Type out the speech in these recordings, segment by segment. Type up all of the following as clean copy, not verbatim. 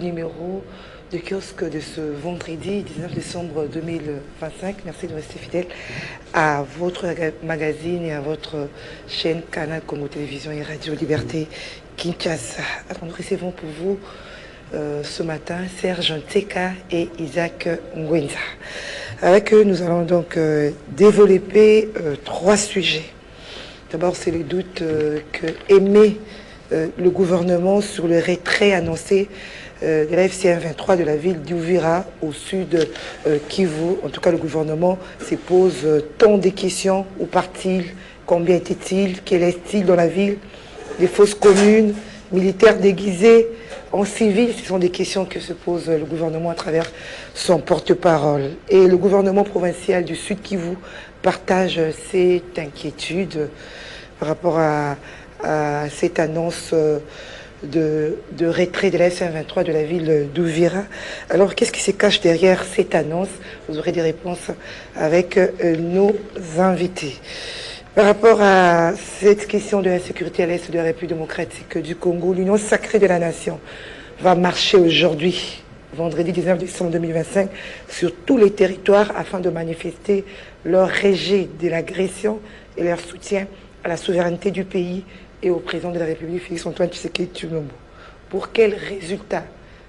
Numéro de kiosque de ce vendredi 19 décembre 2025. Merci de rester fidèle à votre magazine et à votre chaîne Canal Congo Télévision et Radio Liberté Kinshasa. Nous recevons pour vous ce matin Serge Nteka et Isaac Ngwenza. Avec eux, nous allons donc développer trois sujets. D'abord, c'est le doute que émet le gouvernement sur le retrait annoncé de la FCM 23 de la ville d'Uvira au sud Kivu. En tout cas, le gouvernement se pose tant de questions. Où part-il? Combien était-il? Quel est-il dans la ville? Les fausses communes, militaires déguisés en civil, ce sont des questions que se pose le gouvernement à travers son porte-parole. Et le gouvernement provincial du sud Kivu partage cette inquiétude par rapport à cette annonce de retrait de la SM23 de la ville d'Uvira. Alors, qu'est-ce qui se cache derrière cette annonce? Vous aurez des réponses avec nos invités. Par rapport à cette question de l'insécurité à l'est de la République démocratique du Congo, l'Union sacrée de la nation va marcher aujourd'hui, vendredi 19 décembre 2025, sur tous les territoires afin de manifester leur rejet de l'agression et leur soutien à la souveraineté du pays et au président de la République, Félix-Antoine Tshisekedi Tshilombo. Pour quel résultat?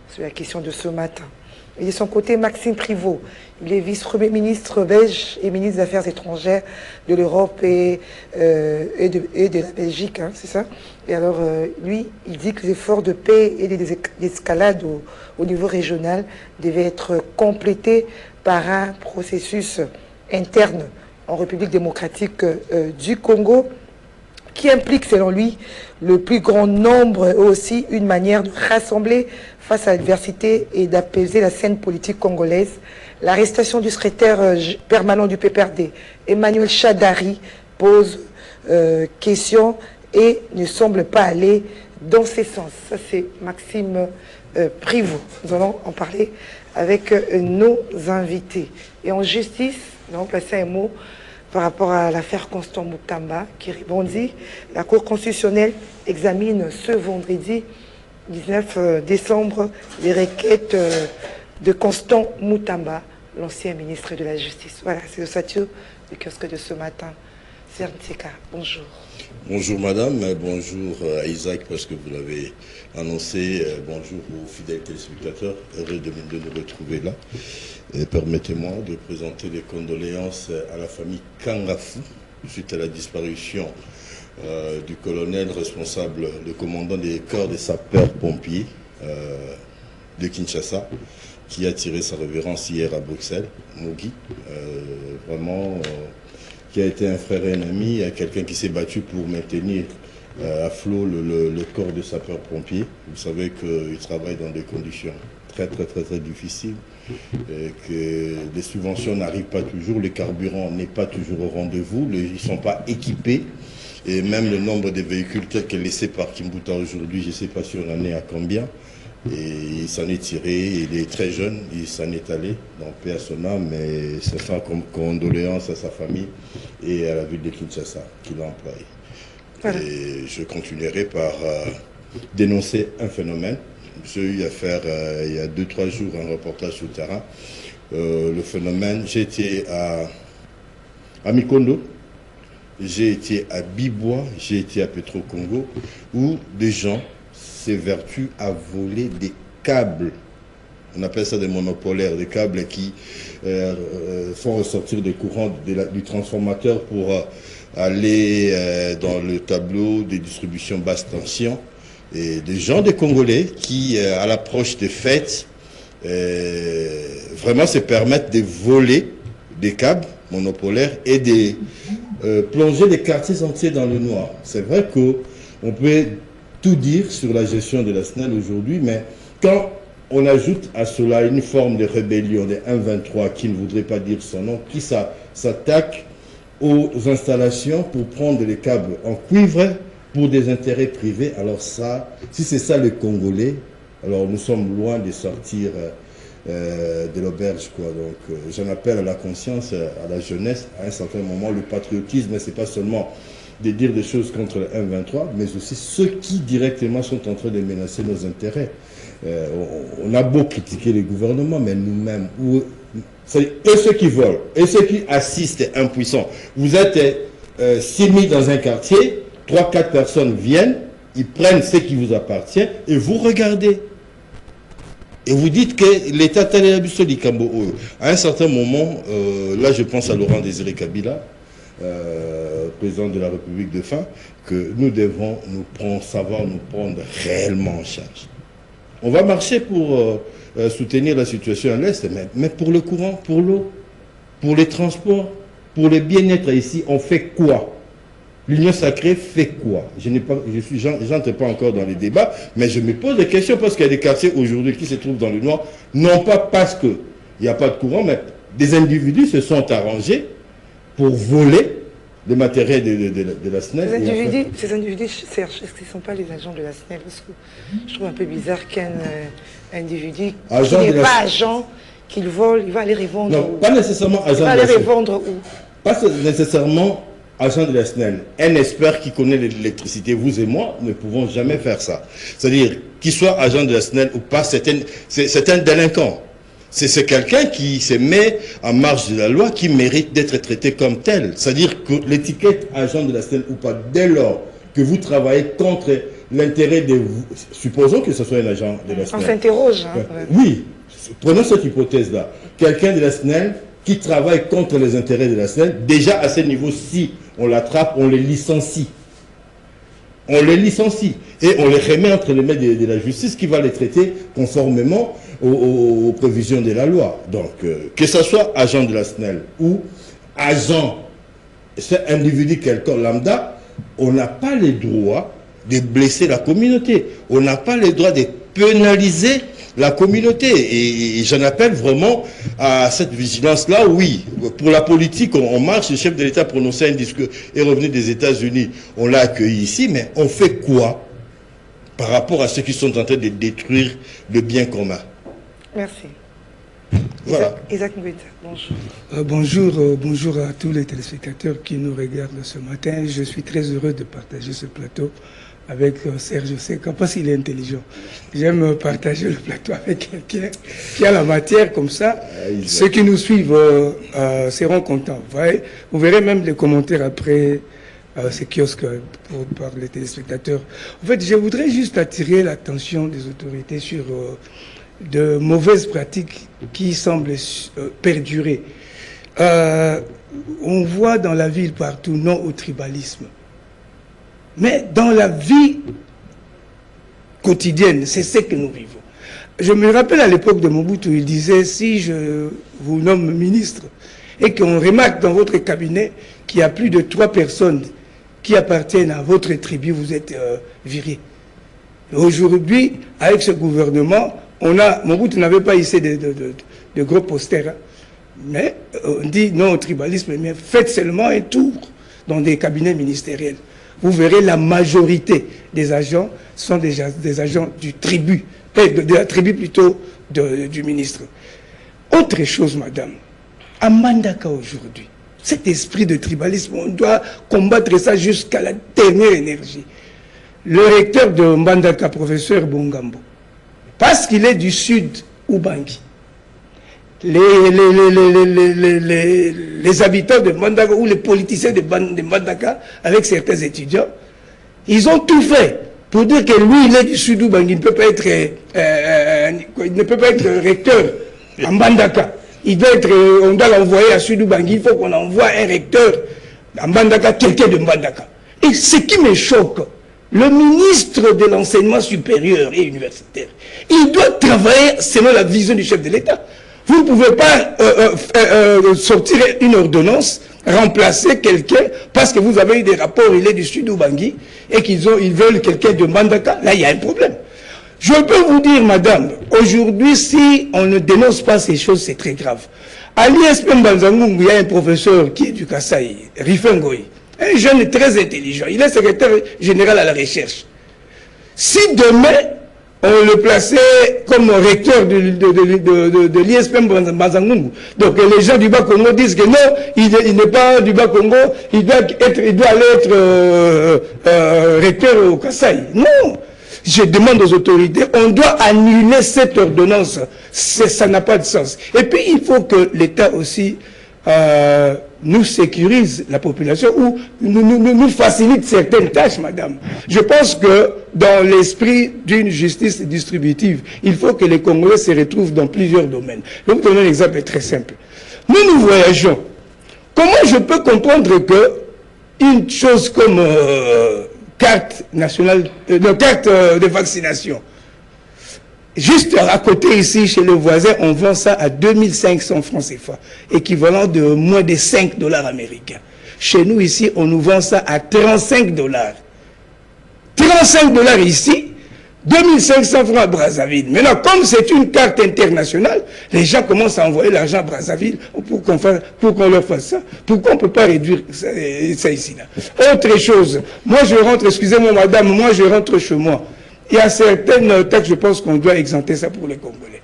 C'est la question de ce matin. Et de son côté, Maxime Privot, il est vice-premier ministre belge et ministre des Affaires étrangères de l'Europe et de la Belgique, hein, c'est ça? Et alors, lui, il dit que les efforts de paix et d'escalade au niveau régional devaient être complétés par un processus interne en République démocratique du Congo, qui implique, selon lui, le plus grand nombre et aussi une manière de rassembler face à l'adversité et d'apaiser la scène politique congolaise. L'arrestation du secrétaire permanent du PPRD, Emmanuel Chadari, pose question et ne semble pas aller dans ce sens. Ça, c'est Maxime Privot. Nous allons en parler avec nos invités. Et en justice, nous allons placer un mot par rapport à l'affaire Constant Moutamba qui rebondit. La Cour constitutionnelle examine ce vendredi 19 décembre les requêtes de Constant Moutamba, l'ancien ministre de la Justice. Voilà, c'est le statut du kiosque de ce matin. Serge Nteka, bonjour. Bonjour madame, bonjour à Isaac parce que vous l'avez annoncé, bonjour aux fidèles téléspectateurs, heureux de nous retrouver là. Permettez-moi de présenter les condoléances à la famille Kangafou suite à la disparition du colonel responsable, le commandant des corps des sapeurs-pompiers de Kinshasa, qui a tiré sa révérence hier à Bruxelles, Mogi, qui a été un frère et un ami, quelqu'un qui s'est battu pour maintenir à flot le corps de sapeurs-pompiers. Vous savez qu'ils travaillent dans des conditions très difficiles, et que les subventions n'arrivent pas toujours, le carburant n'est pas toujours au rendez-vous, ils ne sont pas équipés, et même le nombre de véhicules tels que laissés par Kimbuta aujourd'hui, je ne sais pas si on en est à combien, et il s'en est tiré, il est très jeune, il s'en est allé, donc paix à son âme, mais ça sent comme condoléances à sa famille et à la ville de Kinshasa qui l'a employé. Voilà. Et je continuerai par dénoncer un phénomène. J'ai eu à faire il y a 2-3 jours un reportage sur le terrain. Le phénomène, j'ai été à Mikondo, j'ai été à Bibois, j'ai été à Petro Congo, où des gens s'évertuent à voler des câbles. On appelle ça des monopolaires, des câbles qui font ressortir des courants du transformateur pour aller dans le tableau des distributions basse tension. Et des gens, des Congolais, qui, à l'approche des fêtes, vraiment se permettent de voler des câbles monopolaires et de plonger des quartiers entiers dans le noir. C'est vrai qu'on peut tout dire sur la gestion de la SNEL aujourd'hui, mais quand on ajoute à cela une forme de rébellion des 1-23 qui ne voudrait pas dire son nom, qui s'attaque aux installations pour prendre les câbles en cuivre pour des intérêts privés, alors ça, si c'est ça les Congolais, alors nous sommes loin de sortir de l'auberge, quoi. Donc j'en appelle à la conscience, à la jeunesse, à un certain moment. Le patriotisme, c'est pas seulement de dire des choses contre le M23, mais aussi ceux qui directement sont en train de menacer nos intérêts. on a beau critiquer les gouvernements, mais nous-mêmes, et ceux qui volent, et ceux qui assistent impuissants, vous êtes 6 000 dans un quartier, 3-4 personnes viennent, ils prennent ce qui vous appartient, et vous regardez. Et vous dites que l'État tel est l'abusoli Kambo. À un certain moment, là je pense à Laurent Désiré Kabila, président de la République de fin, que nous devons savoir nous prendre réellement en charge. On va marcher pour soutenir la situation à l'Est, mais pour le courant, pour l'eau, pour les transports, pour le bien-être ici, on fait quoi? L'Union sacrée fait quoi? Je n'entre pas encore dans les débats, mais je me pose des questions parce qu'il y a des quartiers aujourd'hui qui se trouvent dans le noir, non pas parce qu'il n'y a pas de courant, mais des individus se sont arrangés pour voler le matériel de la SNEL. Ces individus, Serge, est-ce qu'ils ne sont pas les agents de la SNEL? Parce que je trouve un peu bizarre qu'un individu qui n'est pas agent, qu'il vole, il va aller revendre. Non, pas nécessairement agent de la SNEL. Il va aller revendre où? Pas nécessairement agent de la SNEL. Un expert qui connaît l'électricité, vous et moi, ne pouvons jamais faire ça. C'est-à-dire, qu'il soit agent de la SNEL ou pas, c'est un délinquant. C'est quelqu'un qui se met en marge de la loi, qui mérite d'être traité comme tel. C'est-à-dire que l'étiquette agent de la SNEL ou pas, dès lors que vous travaillez contre l'intérêt de vous, supposons que ce soit un agent de la SNEL. On s'interroge. Hein, oui, prenons cette hypothèse-là. Quelqu'un de la SNEL qui travaille contre les intérêts de la SNEL, déjà à ce niveau, si on l'attrape, on les licencie. On les licencie et on les remet entre les mains de la justice qui va les traiter conformément aux prévisions de la loi. Donc, que ce soit agent de la SNEL ou agent, c'est individu quelqu'un lambda, on n'a pas le droit de blesser la communauté. On n'a pas le droit de pénaliser la communauté. Et j'en appelle vraiment à cette vigilance-là. Oui, pour la politique, on marche. Le chef de l'État prononçait un discours, est revenu des États-Unis. On l'a accueilli ici, mais on fait quoi par rapport à ceux qui sont en train de détruire le bien commun? Merci. Voilà. Isaac Ngweta, bonjour. Bonjour à tous les téléspectateurs qui nous regardent ce matin. Je suis très heureux de partager ce plateau avec Serge Seka, parce qu'il est intelligent. J'aime partager le plateau avec quelqu'un qui a la matière comme ça. Ceux qui nous suivent seront contents. Vous verrez même les commentaires après ces kiosques par les téléspectateurs. En fait, je voudrais juste attirer l'attention des autorités sur de mauvaises pratiques qui semblent perdurer. On voit dans la ville partout non au tribalisme. Mais dans la vie quotidienne, c'est ce que nous vivons. Je me rappelle à l'époque de Mobutu, il disait, si je vous nomme ministre et qu'on remarque dans votre cabinet qu'il y a plus de 3 personnes qui appartiennent à votre tribu, vous êtes viré. Aujourd'hui, avec ce gouvernement, Mobutu n'avait pas ici de gros posters, hein. Mais on dit non au tribalisme, mais faites seulement un tour dans des cabinets ministériels. Vous verrez la majorité des agents sont des agents du tribu, de la tribu plutôt du ministre. Autre chose, madame, à Mbandaka aujourd'hui, cet esprit de tribalisme, on doit combattre ça jusqu'à la dernière énergie. Le recteur de Mbandaka, professeur Bongambo, parce qu'il est du sud Ubangi, les habitants de Mbandaka ou les politiciens de Mbandaka, avec certains étudiants, ils ont tout fait pour dire que lui, il est du sud Ubangi, il ne peut pas être, recteur à Mbandaka. Il doit être, on doit l'envoyer à sud Ubangi, il faut qu'on envoie un recteur à Mbandaka, quelqu'un de Mbandaka. Et ce qui me choque, le ministre de l'enseignement supérieur et universitaire, il doit travailler selon la vision du chef de l'État. Vous ne pouvez pas sortir une ordonnance, remplacer quelqu'un, parce que vous avez eu des rapports, il est du sud Ubangi, et ils veulent quelqu'un de Mbandaka. Là, il y a un problème. Je peux vous dire, madame, aujourd'hui, si on ne dénonce pas ces choses, c'est très grave. À l'ISP Mbanzangungu, il y a un professeur qui est du Kasaï, Rifengoy, un jeune très intelligent. Il est secrétaire général à la recherche. Si demain, on le plaçait comme recteur de l'ISP Mbanzangungu, donc les gens du Bas-Congo disent que non, il n'est pas du Bas-Congo, il doit aller être recteur au Kasaï. Non. je demande aux autorités, on doit annuler cette ordonnance. Ça n'a pas de sens. Et puis, il faut que l'État aussi nous sécurise la population ou nous facilite certaines tâches, madame. Je pense que dans l'esprit d'une justice distributive, il faut que les Congolais se retrouvent dans plusieurs domaines. Je vais vous donner un exemple très simple. Nous voyageons. Comment je peux comprendre que une chose comme carte nationale, carte de vaccination, juste à côté ici, chez le voisin, on vend ça à 2500 francs CFA, équivalent de moins de 5 $ américains. Chez nous ici, on nous vend ça à 35 $. 35 $ ici, 2500 francs à Brazzaville. Maintenant, comme c'est une carte internationale, les gens commencent à envoyer l'argent à Brazzaville pour qu'on leur fasse ça. Pourquoi on ne peut pas réduire ça ici là? Autre chose, moi je rentre, excusez-moi madame, moi je rentre chez moi. Il y a certaines taxes, je pense qu'on doit exempter ça pour les Congolais.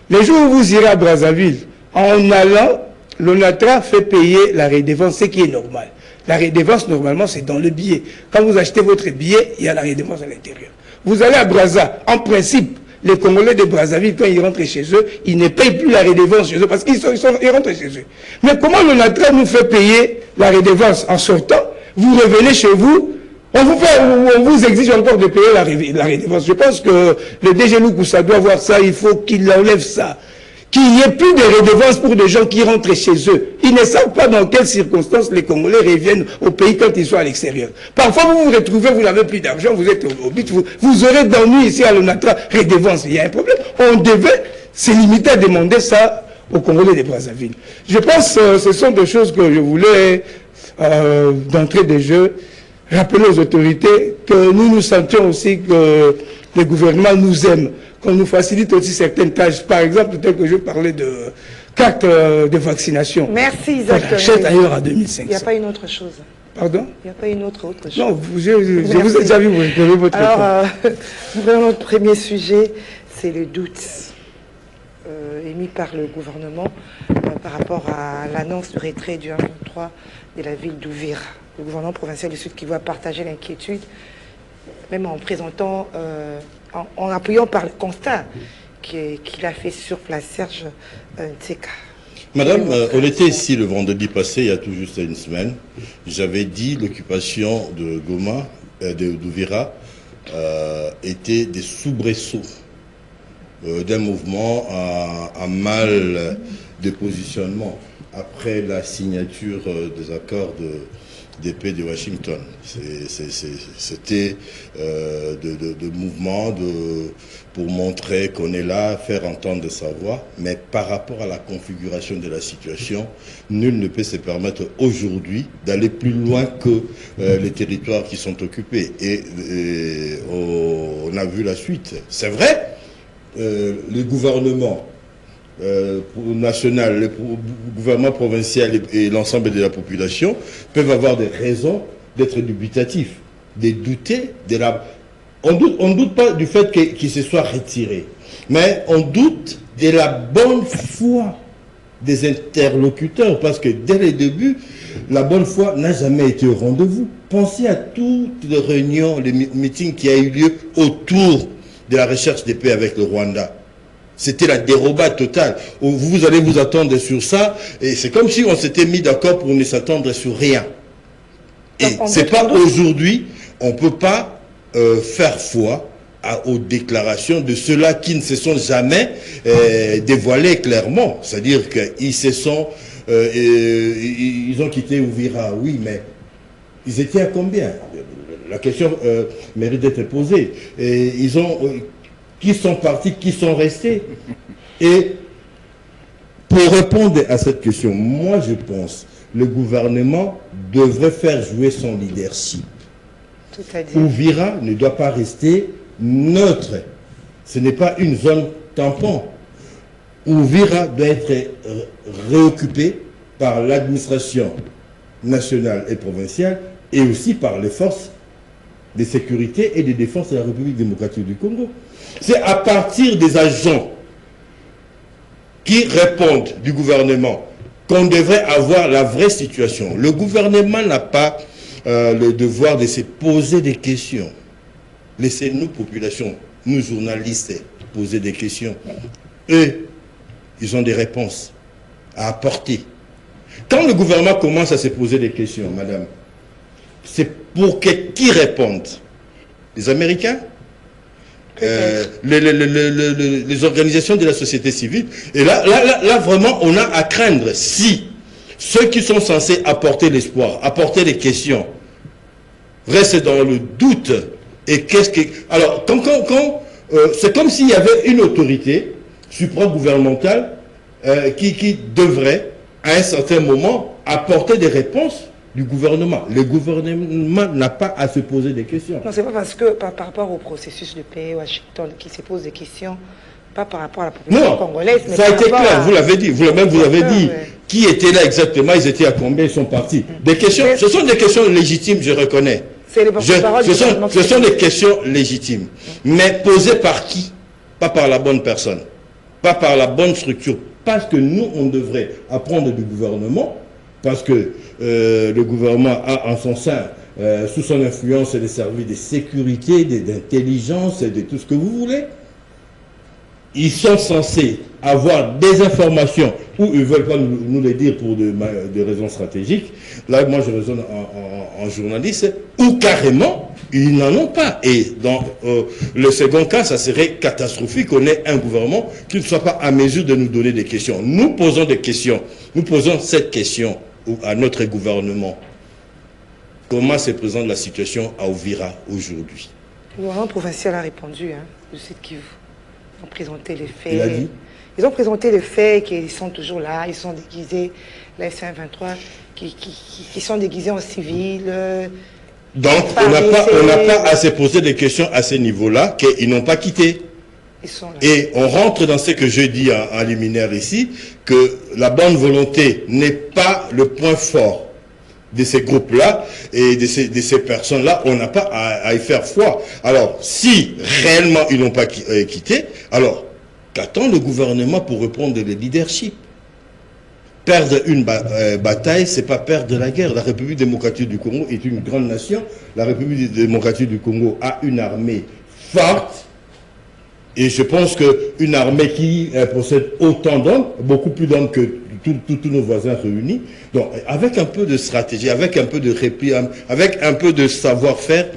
Les jours où vous irez à Brazzaville, en allant, l'ONATRA fait payer la redevance, ce qui est normal. La redevance, normalement, c'est dans le billet. Quand vous achetez votre billet, il y a la redevance à l'intérieur. Vous allez à Brazza, en principe, les Congolais de Brazzaville, quand ils rentrent chez eux, ils ne payent plus la redevance chez eux parce qu'ils rentrent chez eux. Mais comment l'ONATRA nous fait payer la redevance en sortant? Vous revenez chez vous, on vous exige encore de payer la redevance. Je pense que le DG Loukoussa doit voir ça, il faut qu'il enlève ça. Qu'il n'y ait plus de redevances pour des gens qui rentrent chez eux. Ils ne savent pas dans quelles circonstances les Congolais reviennent au pays quand ils sont à l'extérieur. Parfois, vous vous retrouvez, vous n'avez plus d'argent, vous êtes au but, vous aurez d'ennui ici à l'ONATRA, redevance. Il y a un problème. On devait se limiter à demander ça aux Congolais de Brazzaville. Je pense que ce sont des choses que je voulais, d'entrée de jeu, rappeler aux autorités que nous sentions aussi que le gouvernement nous aime, qu'on nous facilite aussi certaines tâches. Par exemple, tel que je parlais de carte de vaccination. Merci, Isaac. On achète ailleurs à 2500. Il n'y a pas une autre chose. Pardon? Il n'y a pas une autre chose. Non, je vous ai déjà vu, vous avez votre Alors, vraiment, notre premier sujet, c'est le doute émis par le gouvernement par rapport à l'annonce du retrait du 1.3 de la ville d'Uvira. Le gouvernement provincial du Sud qui va partager l'inquiétude, même en présentant, en appuyant par le constat qu'il a fait sur place, Serge Ntseka. Madame, on était ici le vendredi passé, il y a tout juste une semaine. J'avais dit l'occupation de Goma, d'Uvira, était des soubresauts d'un mouvement à mal de positionnement après la signature des accords de paix de Washington. C'était de mouvements pour montrer qu'on est là, faire entendre sa voix, mais par rapport à la configuration de la situation, nul ne peut se permettre aujourd'hui d'aller plus loin que les territoires qui sont occupés. Et on a vu la suite. C'est vrai, le gouvernement national, le gouvernement provincial et l'ensemble de la population peuvent avoir des raisons d'être dubitatifs, de douter de la... On ne doute pas du fait qu'il se soit retiré, mais on doute de la bonne foi des interlocuteurs, parce que dès le début, la bonne foi n'a jamais été au rendez-vous. Pensez à toutes les réunions, les meetings qui a eu lieu autour de la recherche de paix avec le Rwanda. C'était la dérobade totale. Vous allez vous attendre sur ça, et c'est comme si on s'était mis d'accord pour ne s'attendre sur rien. Et c'est pas aujourd'hui, on ne peut pas faire foi aux déclarations de ceux-là qui ne se sont jamais dévoilés clairement. C'est-à-dire qu'ils se sont... ils ont quitté Uvira, oui, mais ils étaient à combien? La question mérite d'être posée. Et ils ont... qui sont partis, qui sont restés. Et pour répondre à cette question, moi je pense que le gouvernement devrait faire jouer son leadership. Uvira ne doit pas rester neutre. Ce n'est pas une zone tampon. Uvira doit être réoccupé par l'administration nationale et provinciale et aussi par les forces de sécurité et de défense de la République démocratique du Congo. C'est à partir des agents qui répondent du gouvernement qu'on devrait avoir la vraie situation. Le gouvernement n'a pas le devoir de se poser des questions. Laissez-nous, population, nous journalistes, poser des questions. Eux, ils ont des réponses à apporter. Quand le gouvernement commence à se poser des questions, madame, c'est pour qui répondent? Les Américains? Les organisations de la société civile. Et là, vraiment, on a à craindre si ceux qui sont censés apporter l'espoir, apporter les questions, restent dans le doute. Et qu'est-ce que... Alors, c'est comme s'il y avait une autorité supragouvernementale qui devrait, à un certain moment, apporter des réponses du gouvernement. Le gouvernement n'a pas à se poser des questions. Non, c'est pas parce que par rapport au processus de paix Washington qui se pose des questions, pas par rapport à la population congolaise. Mais ça a été clair, vous l'avez dit, vous-même vous l'avez dit. Ouais. Qui était là exactement, ils étaient à combien, ils sont partis. Des questions, ce sont des questions légitimes, je reconnais. Ce sont des questions légitimes. Mais posées par qui? Pas par la bonne personne, pas par la bonne structure. Parce que nous, on devrait apprendre du gouvernement, parce que le gouvernement a en son sein, sous son influence, des services de sécurité, d'intelligence, de tout ce que vous voulez. Ils sont censés avoir des informations, ou ils ne veulent pas nous les dire pour des raisons stratégiques. Là, moi, je raisonne en journaliste, ou carrément, ils n'en ont pas. Et dans le second cas, ça serait catastrophique qu'on ait un gouvernement qui ne soit pas à mesure de nous donner des questions. Nous posons des questions. Nous posons cette question à notre gouvernement. Comment se présente la situation à Uvira aujourd'hui? Le gouvernement provincial a répondu, hein, le site Kivu. Ils ont présenté les faits. Il a dit? Ils ont présenté les faits, qu'ils sont toujours là, ils sont déguisés, la FC123, qui sont déguisés en civil. Donc, on n'a pas à se poser des questions à ce niveau-là, qu'ils n'ont pas quitté. Ils sont là. Et on rentre dans ce que je dis en liminaire ici, que la bonne volonté n'est pas le point fort de ces groupes-là et de ces personnes-là. On n'a pas à y faire foi. Alors, si réellement ils n'ont pas quitté, alors qu'attend le gouvernement pour reprendre le leadership? Perdre une bataille, c'est pas perdre la guerre. La République démocratique du Congo est une grande nation. La République démocratique du Congo a une armée forte. Et je pense qu'une armée qui possède autant d'hommes, beaucoup plus d'hommes que tous nos voisins réunis, donc avec un peu de stratégie, avec un peu de répit, avec un peu de savoir-faire,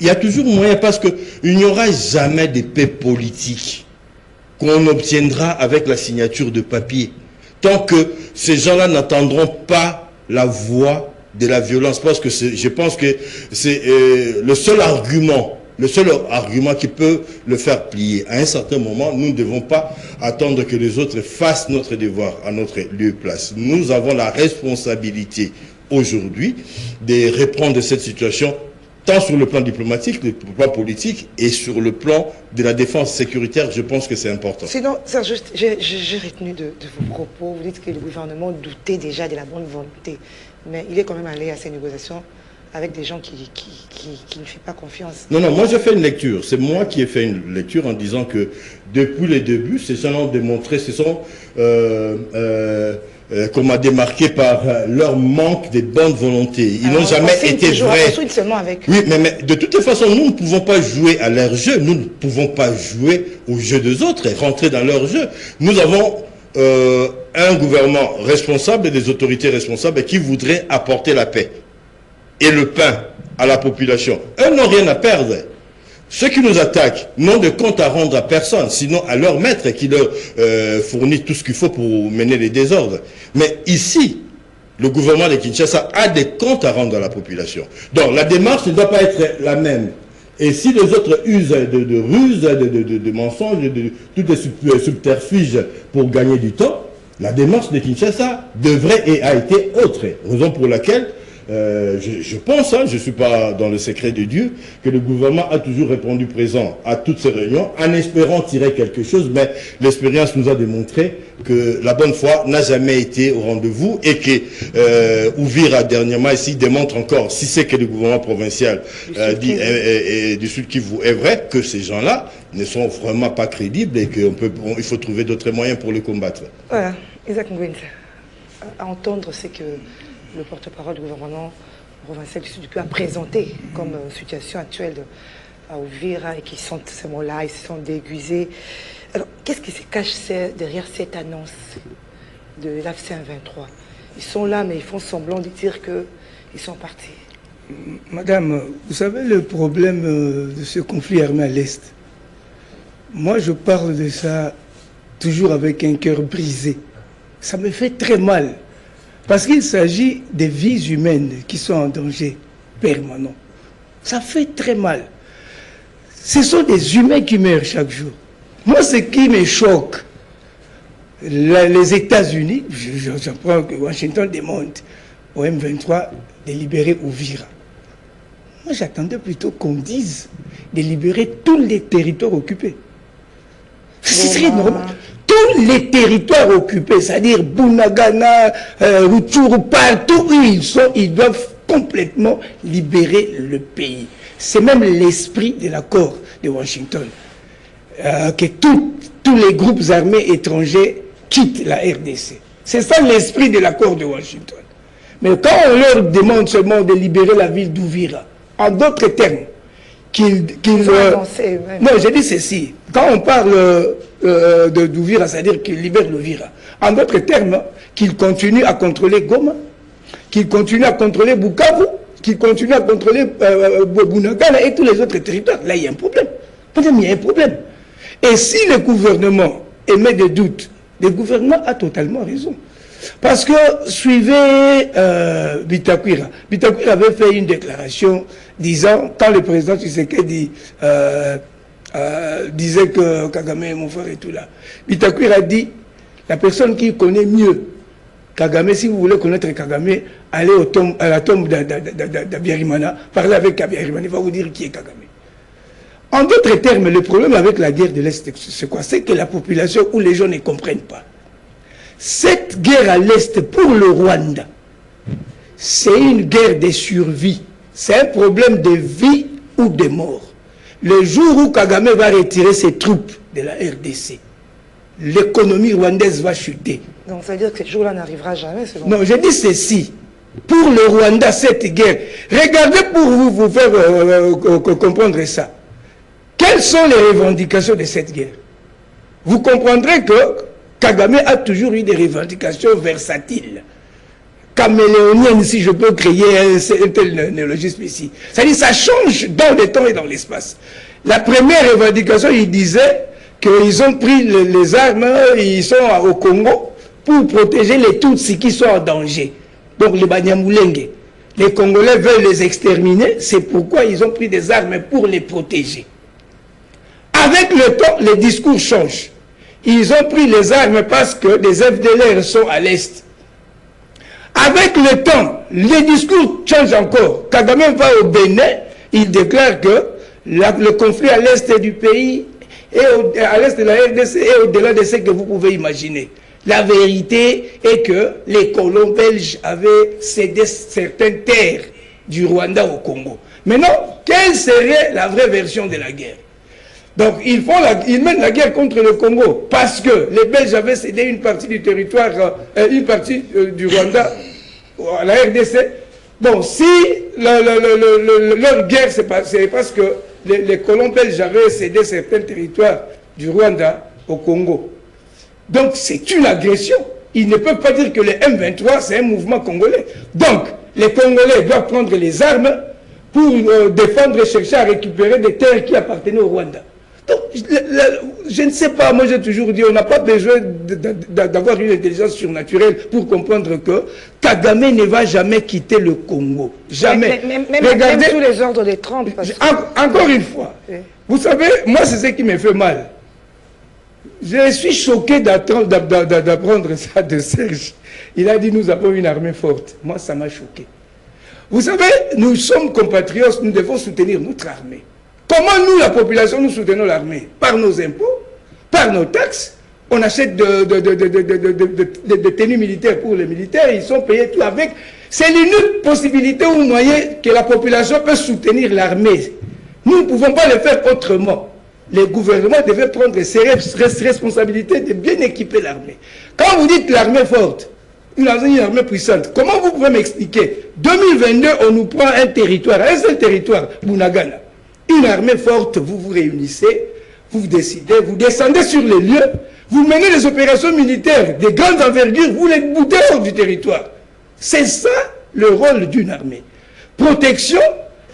il y a toujours moyen, parce qu'il n'y aura jamais de paix politique qu'on obtiendra avec la signature de papier, tant que ces gens-là n'entendront pas la voix de la violence, parce que je pense que c'est le seul argument qui peut le faire plier. À un certain moment, nous ne devons pas attendre que les autres fassent notre devoir à notre lieu de place. Nous avons la responsabilité aujourd'hui de reprendre cette situation, tant sur le plan diplomatique, le plan politique, et sur le plan de la défense sécuritaire. Je pense que c'est important. Sinon, Serge, j'ai retenu de vos propos, vous dites que le gouvernement doutait déjà de la bonne volonté, mais il est quand même allé à ces négociations avec des gens qui ne font pas confiance. Non, moi j'ai fait une lecture. C'est moi qui ai fait une lecture en disant que depuis les débuts, ces gens ont démontré, ce sont qu'on m'a démarqué par leur manque de bonne volonté. Ils n'ont jamais été vrais. Oui, mais de toute façon, nous ne pouvons pas jouer à leur jeu. Nous ne pouvons pas jouer au jeu des autres et rentrer dans leur jeu. Nous avons un gouvernement responsable et des autorités responsables qui voudraient apporter la paix et le pain à la population. Eux n'ont rien à perdre. Ceux qui nous attaquent n'ont de compte à rendre à personne, sinon à leur maître qui leur fournit tout ce qu'il faut pour mener les désordres. Mais ici, le gouvernement de Kinshasa a des comptes à rendre à la population. Donc la démarche ne doit pas être la même. Et si les autres usent de ruses, de mensonges, de tous des subterfuges pour gagner du temps, la démarche de Kinshasa devrait et a été autre. Raison pour laquelle je pense, je ne suis pas dans le secret de Dieu, que le gouvernement a toujours répondu présent à toutes ces réunions en espérant tirer quelque chose, mais l'expérience nous a démontré que la bonne foi n'a jamais été au rendez-vous et que Uvira dernièrement ici démontre encore, si c'est que le gouvernement provincial du Sud Kivu est vrai, que ces gens-là ne sont vraiment pas crédibles et qu'il faut trouver d'autres moyens pour les combattre. Voilà, Isaac Ngwenza, à entendre c'est que le porte-parole du gouvernement provincial du Sud a présenté comme situation actuelle à Uvira et qui sentent ces mots-là, ils se sont déguisés. Alors, qu'est-ce qui se cache derrière cette annonce de l'AFC 23? Ils sont là, mais ils font semblant de dire qu'ils sont partis. Madame, vous savez le problème de ce conflit armé à l'Est? Moi, je parle de ça toujours avec un cœur brisé. Ça me fait très mal. Parce qu'il s'agit des vies humaines qui sont en danger permanent. Ça fait très mal. Ce sont des humains qui meurent chaque jour. Moi, ce qui me choque, les États-Unis, j'apprends que Washington demande au M23 de libérer Uvira. Moi, j'attendais plutôt qu'on dise de libérer tous les territoires occupés. Ce serait normal. Tous les territoires occupés, c'est-à-dire Bunagana, Rutshuru, partout où ils doivent complètement libérer le pays. C'est même l'esprit de l'accord de Washington. Que tous les groupes armés étrangers quittent la RDC. C'est ça l'esprit de l'accord de Washington. Mais quand on leur demande seulement de libérer la ville d'Uvira, en d'autres termes, non, j'ai dit ceci. Quand on parle d'Uvira, c'est-à-dire qu'ils libèrent l'Uvira. En d'autres termes, qu'ils continuent à contrôler Goma, qu'ils continuent à contrôler Bukavu, qu'ils continuent à contrôler Bunagana et tous les autres territoires. Là, il y a un problème. Il y a un problème. Et si le gouvernement émet des doutes, le gouvernement a totalement raison. Parce que, suivez Bitakwira. Bitakwira avait fait une déclaration disant, quand le président Tshisekedi disait que Kagame est mon frère et tout là, Bitakwira a dit, la personne qui connaît mieux Kagame, si vous voulez connaître Kagame, allez à la tombe d'Abiyarimana, parlez avec Abiyarimana, il va vous dire qui est Kagame. En d'autres termes, le problème avec la guerre de l'Est, c'est quoi? C'est que la population ou les gens ne comprennent pas. Cette guerre à l'Est pour le Rwanda, c'est une guerre de survie. C'est un problème de vie ou de mort. Le jour où Kagame va retirer ses troupes de la RDC, l'économie rwandaise va chuter. Donc ça veut dire que ce jour-là n'arrivera jamais, selon Non, je dis ceci. Pour le Rwanda, cette guerre, regardez pour vous faire comprendre ça. Quelles sont les revendications de cette guerre? Vous comprendrez que Kagame a toujours eu des revendications versatiles. Caméléoniennes, si je peux créer un tel néologisme ici. C'est-à-dire ça change dans le temps et dans l'espace. La première revendication, il disait qu'ils ont pris les armes, ils sont au Congo pour protéger les Tutsis qui sont en danger. Donc les Banyamulenge. Les Congolais veulent les exterminer, c'est pourquoi ils ont pris des armes pour les protéger. Avec le temps, les discours changent. Ils ont pris les armes parce que les FDLR sont à l'Est. Avec le temps, les discours changent encore. Kagame va au Bénin, il déclare que le conflit à l'Est du pays, et à l'Est de la RDC, est au-delà de ce que vous pouvez imaginer. La vérité est que les colons belges avaient cédé certaines terres du Rwanda au Congo. Maintenant, quelle serait la vraie version de la guerre? Donc, ils mènent la guerre contre le Congo parce que les Belges avaient cédé une partie du territoire, une partie du Rwanda à la RDC. Bon, si leur guerre, c'est parce que les colons belges avaient cédé certains territoires du Rwanda au Congo. Donc, c'est une agression. Ils ne peuvent pas dire que le M23, c'est un mouvement congolais. Donc, les Congolais doivent prendre les armes pour défendre et chercher à récupérer des terres qui appartenaient au Rwanda. Donc, je ne sais pas, moi j'ai toujours dit, on n'a pas besoin d'avoir une intelligence surnaturelle pour comprendre que Kagame ne va jamais quitter le Congo. Jamais. Même sous les ordres des Trump. Encore une fois, vous savez, moi c'est ce qui me fait mal. Je suis choqué d'apprendre ça de Serge. Il a dit, nous avons une armée forte. Moi, ça m'a choqué. Vous savez, nous sommes compatriotes, nous devons soutenir notre armée. Comment nous, la population, nous soutenons l'armée? Par nos impôts, par nos taxes. On achète des tenues militaires pour les militaires, ils sont payés tout avec. C'est l'unique possibilité ou moyen que la population peut soutenir l'armée. Nous ne pouvons pas le faire autrement. Les gouvernements devaient prendre ses responsabilités de bien équiper l'armée. Quand vous dites l'armée forte, une armée puissante, comment vous pouvez m'expliquer? 2022, on nous prend un territoire, un seul territoire, Bunagana. Une armée forte, vous vous réunissez, vous décidez, vous descendez sur les lieux, vous menez les opérations militaires de grandes envergures, vous les boutez hors du territoire. C'est ça le rôle d'une armée. Protection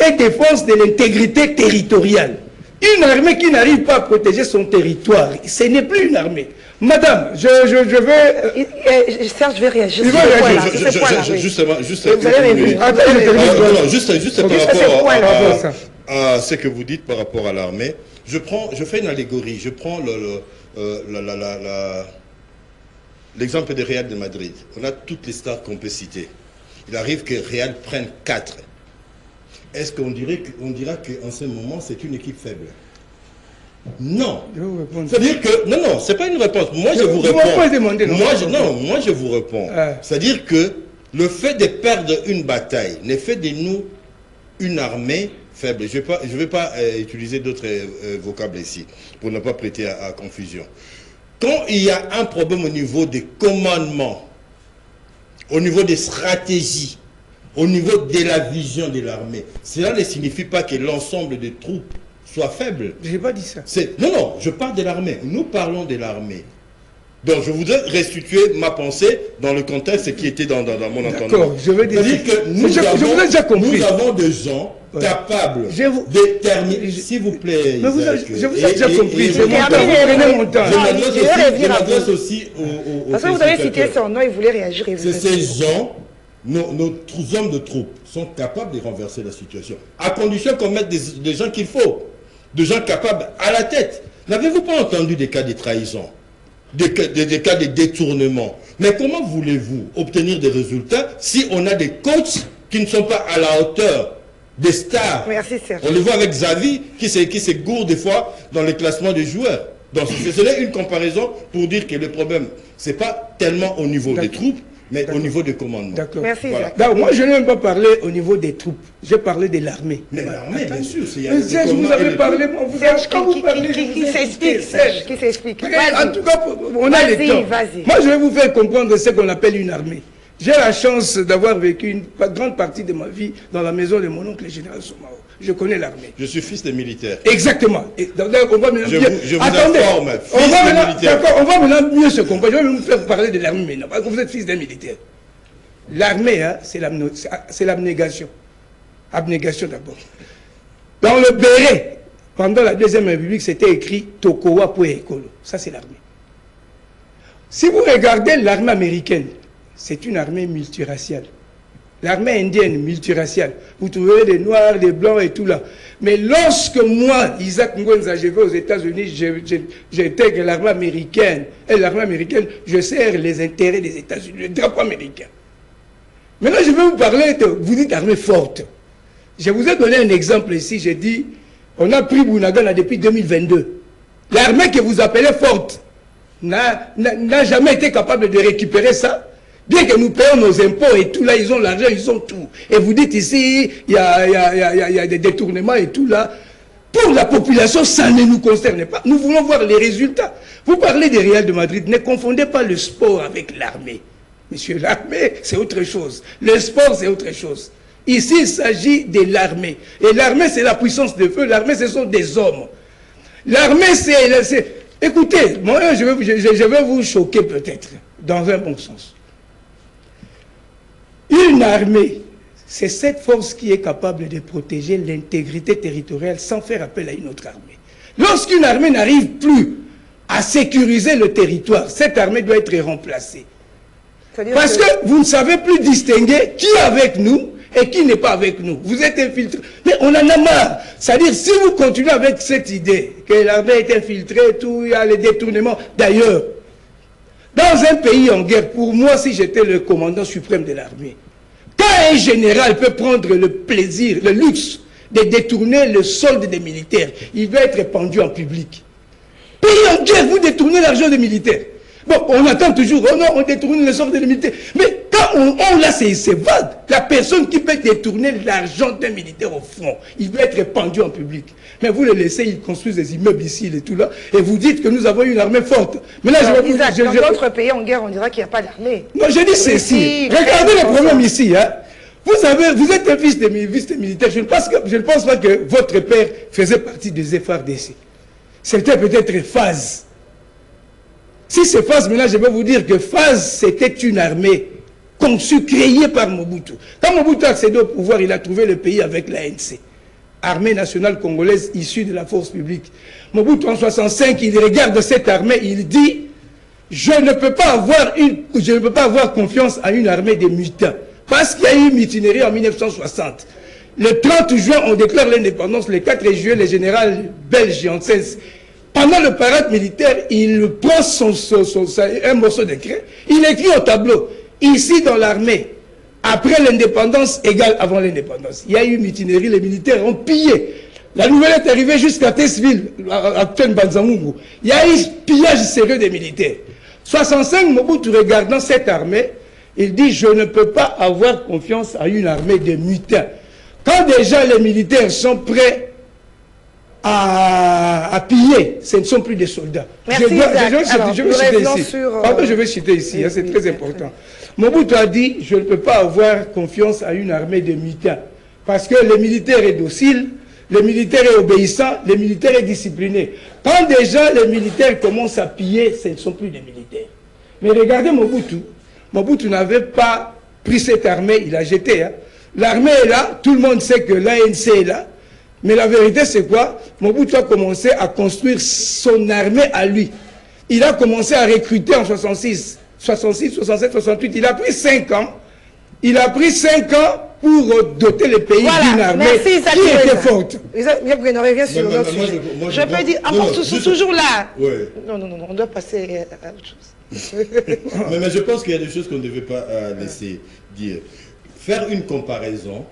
et défense de l'intégrité territoriale. Une armée qui n'arrive pas à protéger son territoire, ce n'est plus une armée. Madame, je vais... Serge, je vais réagir. Justement, juste par rapport à ce que vous dites par rapport à l'armée, je fais une allégorie. Je prends l'exemple de Real de Madrid. On a toutes les stars qu'on peut citer. Il arrive que Real prenne 4. Est-ce qu'on dira qu'en ce moment, c'est une équipe faible? Non. C'est-à-dire que... Non, c'est pas une réponse. Moi, je vous réponds. Moi, je vous réponds. C'est-à-dire que le fait de perdre une bataille ne fait de nous une armée faible. Je ne vais pas utiliser d'autres vocables ici, pour ne pas prêter à confusion. Quand il y a un problème au niveau des commandements, au niveau des stratégies, au niveau de la vision de l'armée, cela ne signifie pas que l'ensemble des troupes soit faible. Je n'ai pas dit ça. Non, je parle de l'armée. Nous parlons de l'armée. Donc, je voudrais restituer ma pensée dans le contexte qui était dans mon entendement. D'accord, je veux dire que nous avons des gens capables de terminer... S'il vous plaît, je vous ai déjà compris. Je m'adresse aussi aux... Parce que vous avez cité son nom, il voulait réagir. C'est ces gens... Nos hommes de troupes sont capables de renverser la situation, à condition qu'on mette des gens qu'il faut, des gens capables à la tête. N'avez-vous pas entendu des cas de trahison, des cas de détournement? Mais comment voulez-vous obtenir des résultats si on a des coachs qui ne sont pas à la hauteur des stars? Merci, Serge. On le voit avec Xavi qui se gourde des fois dans les classements des joueurs. Donc ce n'est une comparaison pour dire que le problème, ce n'est pas tellement au niveau des troupes, mais au niveau du commandement. D'accord. Merci, voilà. Donc, moi, je n'ai même pas parlé au niveau des troupes. J'ai parlé de l'armée. Mais l'armée, bien sûr. Serge, vous avez parlé... Qui s'explique. En tout cas, on a le temps. Moi, je vais vous faire comprendre ce qu'on appelle une armée. J'ai la chance d'avoir vécu une grande partie de ma vie dans la maison de mon oncle, le général Somao. Je connais l'armée. Je suis fils de militaire. Exactement. Et on va maintenant on va maintenant mieux se comprendre. Je vais vous faire parler de l'armée maintenant, parce que vous êtes fils d'un militaire. L'armée, hein, c'est l'abnégation. Abnégation d'abord. Dans le béret, pendant la Deuxième République, c'était écrit Tokowa Pwe Ekolo. Ça, c'est l'armée. Si vous regardez l'armée américaine, c'est une armée multiraciale. L'armée indienne, multiraciale. Vous trouvez des noirs, des blancs et tout là. Mais lorsque moi, Isaac Ngwenza, je vais aux États-Unis, j'intègre l'armée américaine. Et l'armée américaine, je sers les intérêts des États-Unis, le drapeau américain. Maintenant, je vais vous parler de... Vous dites armée forte. Je vous ai donné un exemple ici. J'ai dit, on a pris Bunagana depuis 2022. L'armée que vous appelez forte n'a jamais été capable de récupérer ça. Bien que nous payons nos impôts et tout là, ils ont l'argent, ils ont tout. Et vous dites ici, il y a des détournements et tout là. Pour la population, ça ne nous concerne pas. Nous voulons voir les résultats. Vous parlez des Real de Madrid, ne confondez pas le sport avec l'armée. Monsieur, l'armée, c'est autre chose. Le sport, c'est autre chose. Ici, il s'agit de l'armée. Et l'armée, c'est la puissance de feu. L'armée, ce sont des hommes. L'armée, c'est... Écoutez, moi, je vais vous choquer peut-être, dans un bon sens. Une armée, c'est cette force qui est capable de protéger l'intégrité territoriale sans faire appel à une autre armée. Lorsqu'une armée n'arrive plus à sécuriser le territoire, cette armée doit être remplacée. Parce que vous ne savez plus distinguer qui est avec nous et qui n'est pas avec nous. Vous êtes infiltrés. Mais on en a marre. C'est-à-dire, si vous continuez avec cette idée que l'armée est infiltrée, tout, il y a les détournements. D'ailleurs, dans un pays en guerre, pour moi, si j'étais le commandant suprême de l'armée, quand un général peut prendre le plaisir, le luxe de détourner le solde des militaires, il va être pendu en public. Pays en guerre, vous détournez l'argent des militaires. Bon, on attend toujours, oh non, on détourne le solde des militaires. Mais quand on là, c'est vague. La personne qui peut détourner l'argent d'un militaire au front, il va être pendu en public. Mais vous le laissez, ils construisent des immeubles ici et tout là, et vous dites que nous avons une armée forte. Mais là, dans d'autres pays en guerre, on dira qu'il n'y a pas d'armée. Non, je dis ceci. Regardez les problèmes ici. Hein. Vous êtes un fils de militaire. Je ne pense pas que votre père faisait partie des FARDC. C'était peut-être FAZ. Si c'est FAZ, maintenant je vais vous dire que FAZ, c'était une armée conçue, créée par Mobutu. Quand Mobutu a accédé au pouvoir, il a trouvé le pays avec l'ANC, Armée nationale congolaise issue de la force publique. Mobutu en 65, il regarde cette armée, il dit « Je ne peux pas avoir confiance à une armée de mutins. » Parce qu'il y a eu une mutinerie en 1960. Le 30 juin, on déclare l'indépendance. Le 4 juillet, le général belge Janssens, pendant le parade militaire, il prend un morceau de craie, il écrit au tableau, ici dans l'armée, après l'indépendance égale avant l'indépendance. Il y a eu une mutinerie, les militaires ont pillé. La nouvelle est arrivée jusqu'à Tessville, à Banzamungu. Il y a eu pillage sérieux des militaires. 65, Mobutu, regardant cette armée, il dit, je ne peux pas avoir confiance à une armée de mutins. Quand déjà les militaires sont prêts à piller, ce ne sont plus des soldats. Merci, je vais citer ici, c'est très important. Mobutu a dit, je ne peux pas avoir confiance à une armée de mutins. Parce que le militaire est docile, le militaire est obéissant, le militaire est discipliné. Quand déjà les militaires commencent à piller, ce ne sont plus des militaires. Mais regardez Mobutu. Mobutu n'avait pas pris cette armée, il a jeté. Hein. L'armée est là, tout le monde sait que l'ANC est là. Mais la vérité, c'est quoi? Mobutu a commencé à construire son armée à lui. Il a commencé à recruter en 66, 67, 68. Il a pris 5 ans. Il a pris 5 ans pour doter le pays d'une armée qui était forte. On revient sur notre sujet. Je peux dire, toujours là. Ouais. Non, on doit passer à autre chose. mais je pense qu'il y a des choses qu'on ne devait pas laisser dire. Faire une comparaison,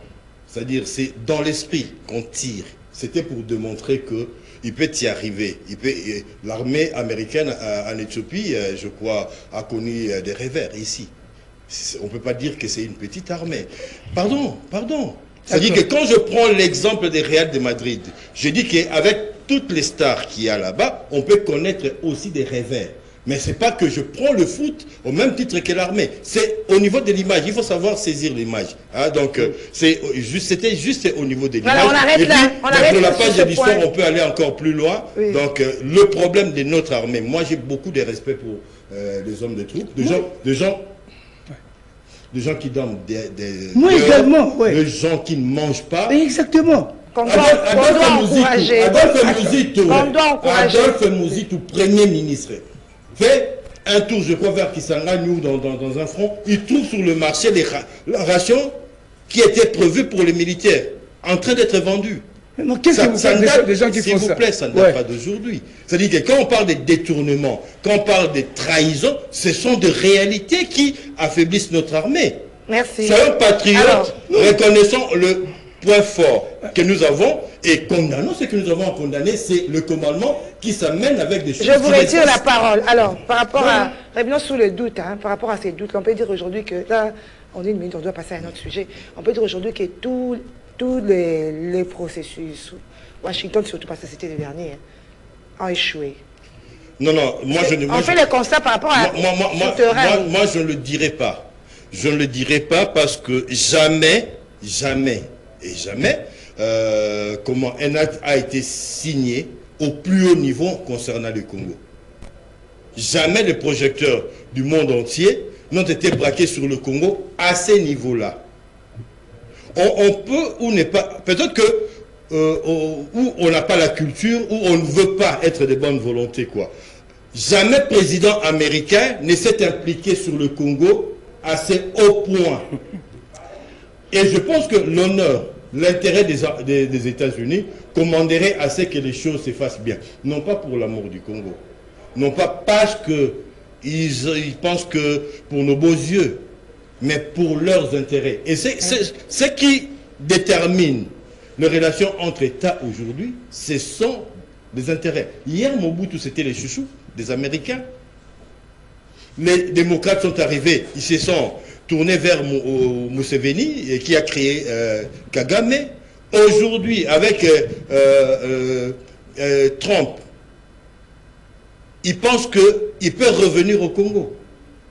c'est-à-dire c'est dans l'esprit qu'on tire. C'était pour démontrer qu'il peut y arriver. L'armée américaine en Éthiopie, je crois, a connu des revers ici. On ne peut pas dire que c'est une petite armée. Pardon. C'est-à-dire que quand je prends l'exemple des Real de Madrid, je dis qu'avec toutes les stars qu'il y a là-bas, on peut connaître aussi des revers. Mais ce n'est pas que je prends le foot au même titre que l'armée. C'est au niveau de l'image. Il faut savoir saisir l'image. Hein, donc, c'était juste au niveau de l'image. Voilà, on arrête là. Pour la page de l'histoire, on peut aller encore plus loin. Oui. Donc, le problème de notre armée, moi j'ai beaucoup de respect pour les hommes de troupes, des gens qui dorment, moi également, ouais. Des gens qui ne mangent pas. Exactement. Adolphe Mouzitou, Premier ministre, fait un tour, je crois, vers Kisangani ou dans un front. Il trouve sur le marché la ration qui était prévue pour les militaires, en train d'être vendue. Qu'est-ce que vous faites des gens qui font ça? S'il vous plaît, ça ne date pas d'aujourd'hui. C'est-à-dire que quand on parle de détournement, quand on parle de trahison, ce sont des réalités qui affaiblissent notre armée. Merci. Soyons patriotes, reconnaissons le point fort que nous avons et condamnons ce que nous avons à condamner, c'est le commandement qui s'amène avec des choses. Je vous retire la parole. Alors, par rapport à... Revenons sous le doute, hein, par rapport à ces doutes, on peut dire aujourd'hui que... Là, on est une minute, on doit passer à un autre sujet. On peut dire aujourd'hui que tous les processus, Washington surtout parce que c'était le dernier, ont échoué. Non, moi je ne... On fait le constat par rapport à... Moi je ne le dirai pas. Je ne le dirai pas parce que jamais, comment un acte a été signé au plus haut niveau concernant le Congo. Jamais les projecteurs du monde entier n'ont été braqués sur le Congo à ces niveaux-là. On peut ou n'est pas... Peut-être que où on n'a pas la culture, où on ne veut pas être de bonne volonté, quoi. Jamais président américain ne s'est impliqué sur le Congo à ces hauts points. Et je pense que l'honneur, l'intérêt des États-Unis commanderait à ce que les choses se fassent bien. Non pas pour l'amour du Congo. Non pas parce qu'ils pensent que pour nos beaux yeux, mais pour leurs intérêts. Et c'est ce qui détermine les relations entre États aujourd'hui, ce sont les intérêts. Hier, Mobutu, c'était les chouchous des Américains. Les démocrates sont arrivés, ils se sont tournés vers Museveni, qui a créé Kagame. Aujourd'hui, avec Trump, il pense qu'il peut revenir au Congo.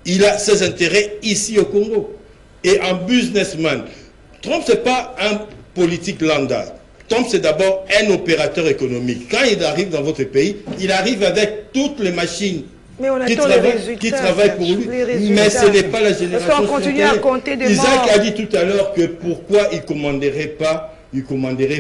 Il a ses intérêts ici au Congo. Et un businessman Trump, ce n'est pas un politique lambda. Trump, c'est d'abord un opérateur économique. Quand il arrive dans votre pays, il arrive avec toutes les machines qui travaillent pour lui. Mais ce n'est pas la génération. Parce qu'on continue à compter des morts. Isaac a dit tout à l'heure que pourquoi il ne commanderait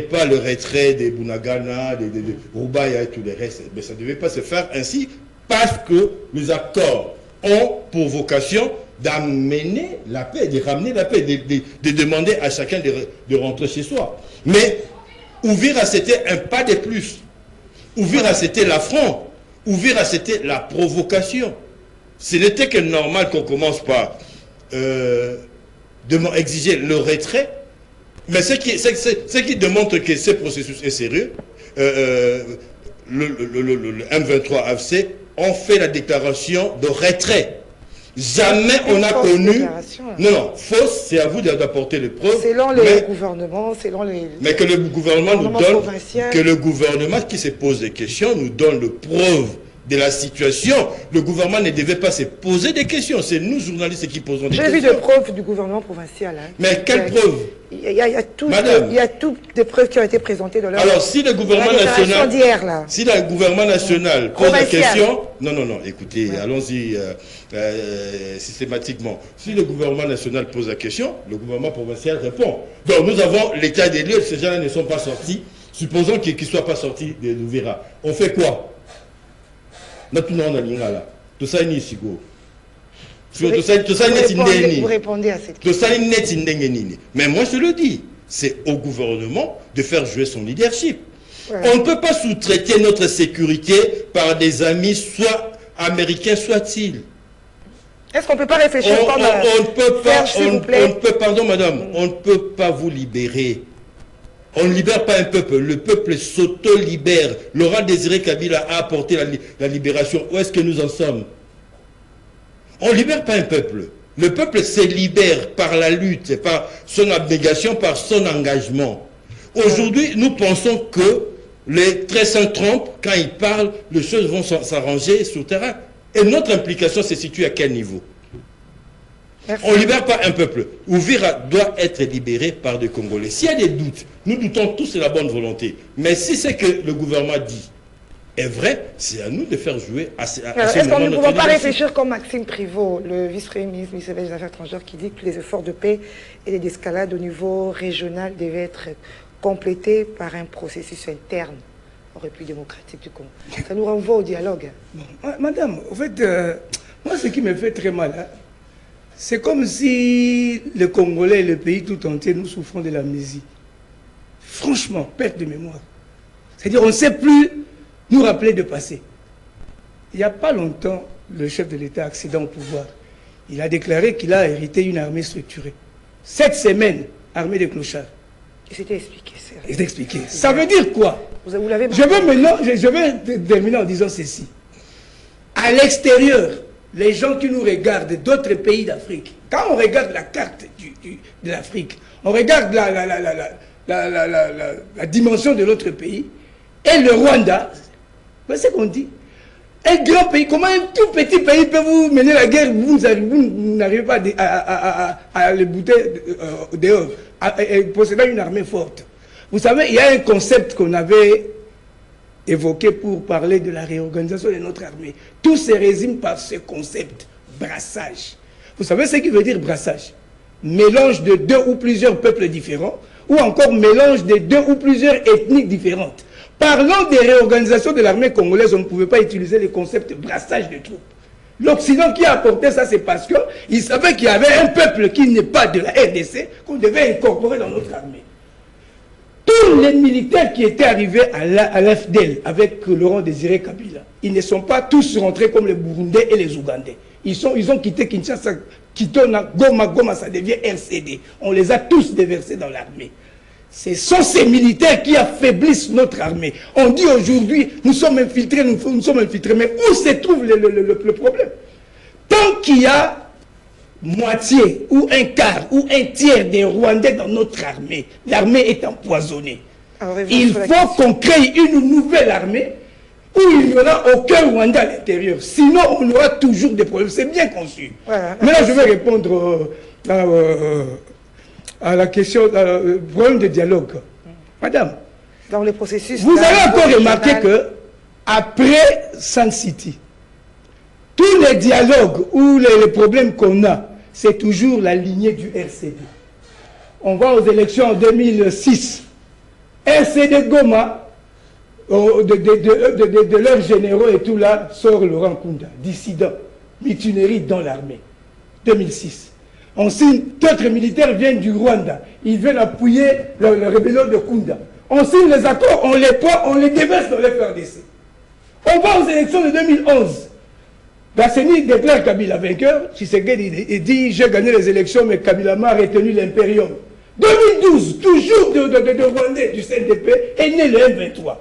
pas le retrait des Bunagana, des Rubaya et tout le reste. Mais ça ne devait pas se faire ainsi parce que les accords ont pour vocation d'amener la paix, de ramener la paix, de demander à chacun de rentrer chez soi. Mais Uvira, c'était un pas de plus. Uvira, c'était l'affront. Uvira, c'était la provocation. Ce n'était que normal qu'on commence par exiger le retrait. Mais ce qui démontre que ce processus est sérieux, le M23 AFC ont fait la déclaration de retrait. Jamais on a connu... Non, fausse, c'est à vous d'apporter les preuves. Selon les gouvernements, selon les... Mais que le gouvernement nous donne... Que le gouvernement qui se pose des questions nous donne le preuve de la situation. Le gouvernement ne devait pas se poser des questions. C'est nous, journalistes, qui posons des questions. J'ai vu des preuves du gouvernement provincial. Hein. Mais quelles preuves? Il y a toutes des preuves qui ont été présentées dans leur... Alors, si le gouvernement national... Si le gouvernement national pose la question... Non, écoutez, allons-y systématiquement. Si le gouvernement national pose la question, le gouvernement provincial répond. Donc, nous avons l'état des lieux. Ces gens-là ne sont pas sortis. Supposons qu'ils ne soient pas sortis de l'Uvira. On fait quoi? Vous répondez à cette question. Mais moi je le dis, c'est au gouvernement de faire jouer son leadership. Ouais. On ne peut pas sous-traiter notre sécurité par des amis, soit américains, soit-ils. Est-ce qu'on ne peut pas réfléchir comme on ne peut pas, pardon madame, on ne peut pas vous libérer. On ne libère pas un peuple, le peuple s'auto-libère. Laurent Désiré Kabila a apporté la libération. Où est-ce que nous en sommes? On ne libère pas un peuple. Le peuple se libère par la lutte, par son abnégation, par son engagement. Aujourd'hui, nous pensons que les très saints Trump, quand ils parlent, les choses vont s'arranger sur le terrain. Et notre implication se situe à quel niveau? On ne libère pas un peuple. Uvira doit être libéré par des Congolais. S'il y a des doutes, nous doutons tous de la bonne volonté. Mais si c'est que le gouvernement dit est vrai, c'est à nous de faire jouer à ce moment. Est-ce qu'on ne peut pas réfléchir comme Maxime Prévost, le vice-premier ministre des Affaires étrangères, qui dit que les efforts de paix et d'escalade au niveau régional devaient être complétés par un processus interne en République démocratique du Congo? Ça nous renvoie au dialogue. Bon, madame, en fait, moi ce qui me fait très mal, hein, c'est comme si les Congolais et le pays tout entier, nous souffrons de l'amnésie. Franchement, perte de mémoire. C'est-à-dire, on ne sait plus nous rappeler de passé. Il n'y a pas longtemps, le chef de l'État accédant au pouvoir, il a déclaré qu'il a hérité une armée structurée. 7 semaines, armée de clochards. Et c'était expliqué. C'est expliqué. Ça veut dire quoi? Vous l'avez je vais terminer en disant ceci. À l'extérieur, les gens qui nous regardent d'autres pays d'Afrique, quand on regarde la carte de l'Afrique, on regarde la dimension de l'autre pays, et le Rwanda, c'est ce qu'on dit. Un grand pays, comment un tout petit pays peut vous mener la guerre, vous n'arrivez pas à le bouter dehors, possédant une armée forte. Vous savez, il y a un concept qu'on avait évoqué pour parler de la réorganisation de notre armée. Tout se résume par ce concept, brassage. Vous savez ce qui veut dire brassage? Mélange de 2 ou plusieurs peuples différents, ou encore mélange de 2 ou plusieurs ethnies différentes. Parlant des réorganisations de l'armée congolaise, on ne pouvait pas utiliser le concept brassage de troupes. L'Occident qui a apporté ça, c'est parce qu'il savait qu'il y avait un peuple qui n'est pas de la RDC, qu'on devait incorporer dans notre armée. Tous les militaires qui étaient arrivés à l'FDL avec Laurent Désiré Kabila, ils ne sont pas tous rentrés comme les Burundais et les Ougandais. Ils ont quitté Kinshasa, Kitona, Goma, ça devient RCD. On les a tous déversés dans l'armée. Ce sont ces militaires qui affaiblissent notre armée. On dit aujourd'hui, nous sommes infiltrés, mais où se trouve le problème? Tant qu'il y a moitié, ou un quart, ou un tiers des Rwandais dans notre armée, l'armée est empoisonnée. Il faut qu'on crée une nouvelle armée où il n'y aura aucun Rwandais à l'intérieur. Sinon, on aura toujours des problèmes. C'est bien conçu. Voilà. Maintenant, je vais répondre à la question, problème de dialogue. Madame, dans le processus... Vous avez encore remarqué que, après Sun City, tous les dialogues ou les problèmes qu'on a, c'est toujours la lignée du RCD. On va aux élections en 2006. RCD Goma, de leurs généraux et tout là, sort Laurent Kunda, dissident, mutinerie dans l'armée. 2006. On signe, d'autres militaires viennent du Rwanda. Ils viennent appuyer le rébellion de Kunda. On signe les accords, on les prend, on les déverse dans les FRDC. On va aux élections de 2011. Gasseni déclare Kabila vainqueur. Tshisekedi dit j'ai gagné les élections, mais Kabila m'a retenu l'impérium. 2012, toujours de Rwandais du CNDP, est né le M23.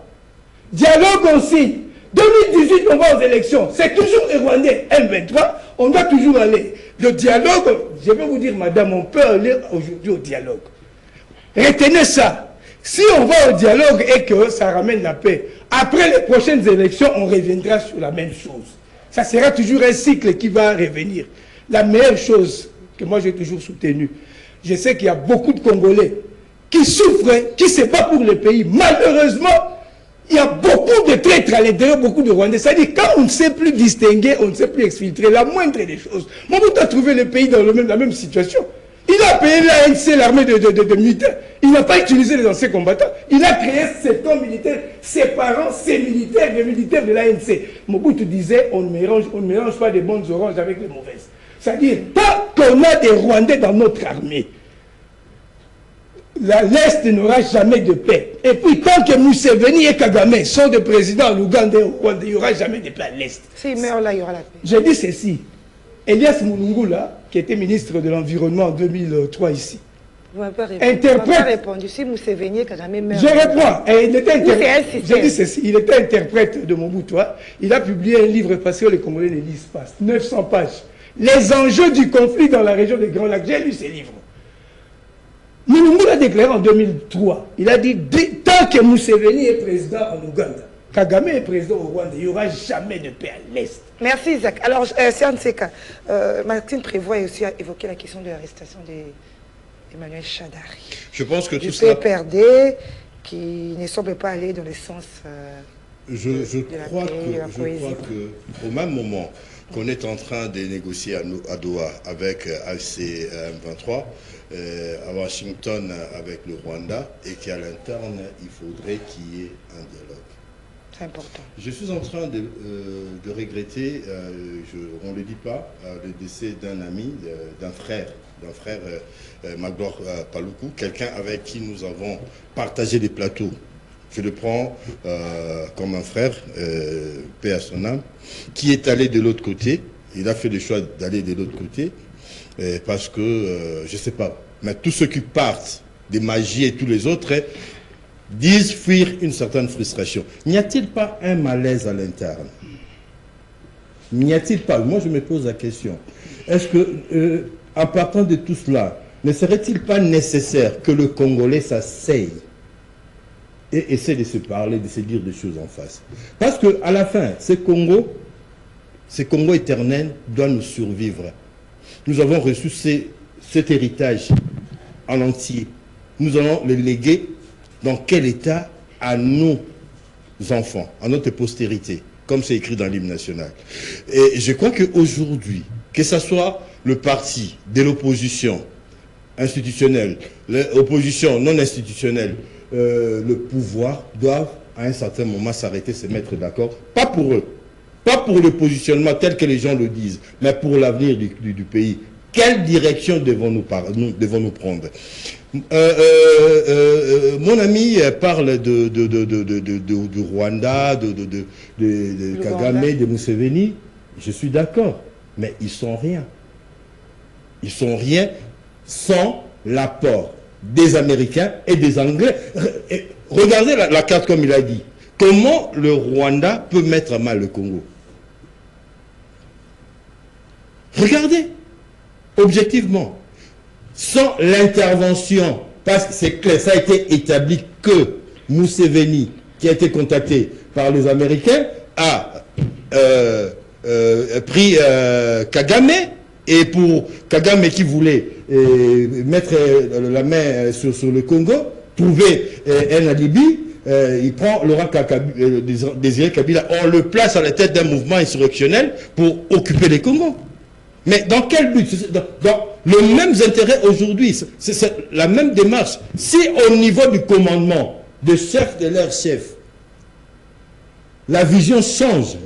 Dialogue aussi. 2018, on va aux élections. C'est toujours les Rwandais M23. On doit toujours aller. Le dialogue, je vais vous dire, madame, on peut aller aujourd'hui au dialogue. Retenez ça. Si on va au dialogue et que ça ramène la paix, après les prochaines élections, on reviendra sur la même chose. Ça sera toujours un cycle qui va revenir. La meilleure chose que moi j'ai toujours soutenue, je sais qu'il y a beaucoup de Congolais qui souffrent, qui se battent pour le pays. Malheureusement, il y a beaucoup de traîtres à l'intérieur, beaucoup de Rwandais. C'est-à-dire, quand on ne sait plus distinguer, on ne sait plus exfiltrer la moindre des choses. Mobutu a trouvé le pays dans la même situation. Il a payé l'ANC, l'armée de militaires. Il n'a pas utilisé les anciens combattants. Il a créé ses camps militaires, séparant ses militaires des militaires de l'ANC. Mobutu disait, on ne mélange pas des bonnes oranges avec les mauvaises. C'est-à-dire, tant qu'on a des Rwandais dans notre armée, l'Est n'aura jamais de paix. Et puis, tant que Museveni et Kagame sont des présidents en Ouganda et au Rwanda, il n'y aura jamais de paix à l'Est. S'ils meurent là, il y aura la paix. J'ai dit ceci. Elias Mulungula, qui était ministre de l'Environnement en 2003 ici, vous n'avez pas répondu. Si Museveni et Kagame meurent... Je réponds. Il était interprète. J'ai dit ceci. Il était interprète de Mobutu. Il a publié un livre parce que les Congolais ne lisent pas. 900 pages. Les enjeux du conflit dans la région des Grands Lacs. J'ai lu ces livres. Mulungula a déclaré en 2003, il a dit, tant que Museveni est président en Ouganda, Kagame est président au Rwanda, il n'y aura jamais de paix à l'Est. Merci Isaac. Alors, Sianseka, Martine prévoit aussi à évoquer la question de l'arrestation d'Emmanuel Shadari. Je pense que tout ça... PPRD, qui ne semble pas aller dans le sens je crois que au même moment qu'on est en train de négocier à Doha avec AFC M23, à Washington avec le Rwanda, et qu'à l'interne, il faudrait qu'il y ait un dialogue. C'est important. Je suis en train de regretter, on ne le dit pas, le décès d'un ami, d'un frère Magloire Paluku, quelqu'un avec qui nous avons partagé des plateaux. Je le prends comme un frère, paix à son âme, qui est allé de l'autre côté. Il a fait le choix d'aller de l'autre côté parce que, je ne sais pas, mais tous ceux qui partent, des magies et tous les autres, disent fuir une certaine frustration. N'y a-t-il pas un malaise à l'interne? N'y a-t-il pas? Moi, je me pose la question. Est-ce que, en partant de tout cela, ne serait-il pas nécessaire que le Congolais s'asseye et essaie de se parler, de se dire des choses en face? Parce qu'à la fin, ce Congo éternel doit nous survivre. Nous avons reçu cet héritage en entier. Nous allons le léguer dans quel état à nos enfants, à notre postérité, comme c'est écrit dans l'hymne national. Et je crois qu'aujourd'hui, que ce soit le parti de l'opposition institutionnelle, l'opposition non institutionnelle, le pouvoir doivent à un certain moment s'arrêter, se mettre d'accord, pas pour eux, pas pour le positionnement tel que les gens le disent, mais pour l'avenir du pays. Quelle direction devons-nous prendre? Mon ami parle du Rwanda, de Kagame, de Museveni. Je suis d'accord, mais ils sont rien. Ils sont rien sans l'apport des Américains et des Anglais. Regardez la carte comme il a dit. Comment le Rwanda peut mettre à mal le Congo? Regardez, objectivement, sans l'intervention, parce que c'est clair, ça a été établi que Museveni, qui a été contacté par les Américains, a pris Kagame, et pour Kagame qui voulait mettre la main sur le Congo, trouver un alibi, il prend Laurent Désiré Kabila, on le place à la tête d'un mouvement insurrectionnel pour occuper les Congos. Mais dans quel but? Dans les mêmes intérêts aujourd'hui, c'est la même démarche. Si au niveau du commandement, de chef de leur chef, la vision change,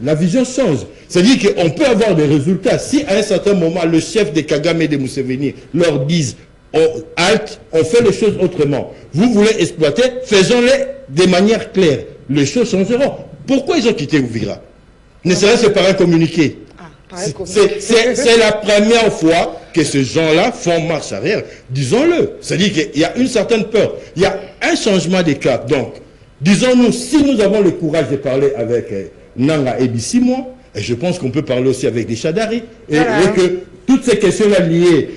c'est-à-dire qu'on peut avoir des résultats. Si à un certain moment, le chef de Kagame et de Museveni leur disent halte, on fait les choses autrement. Vous voulez exploiter, faisons-les de manière claire. Les choses changeront. Pourquoi ils ont quitté Uvira? Ne serait-ce que par un communiqué. C'est la première fois que ces gens-là font marche arrière. Disons-le. C'est-à-dire qu'il y a une certaine peur. Il y a un changement de cap. Donc, disons-nous, si nous avons le courage de parler avec Nanga et Bissimwa, et je pense qu'on peut parler aussi avec des Chadari, et que toutes ces questions-là liées,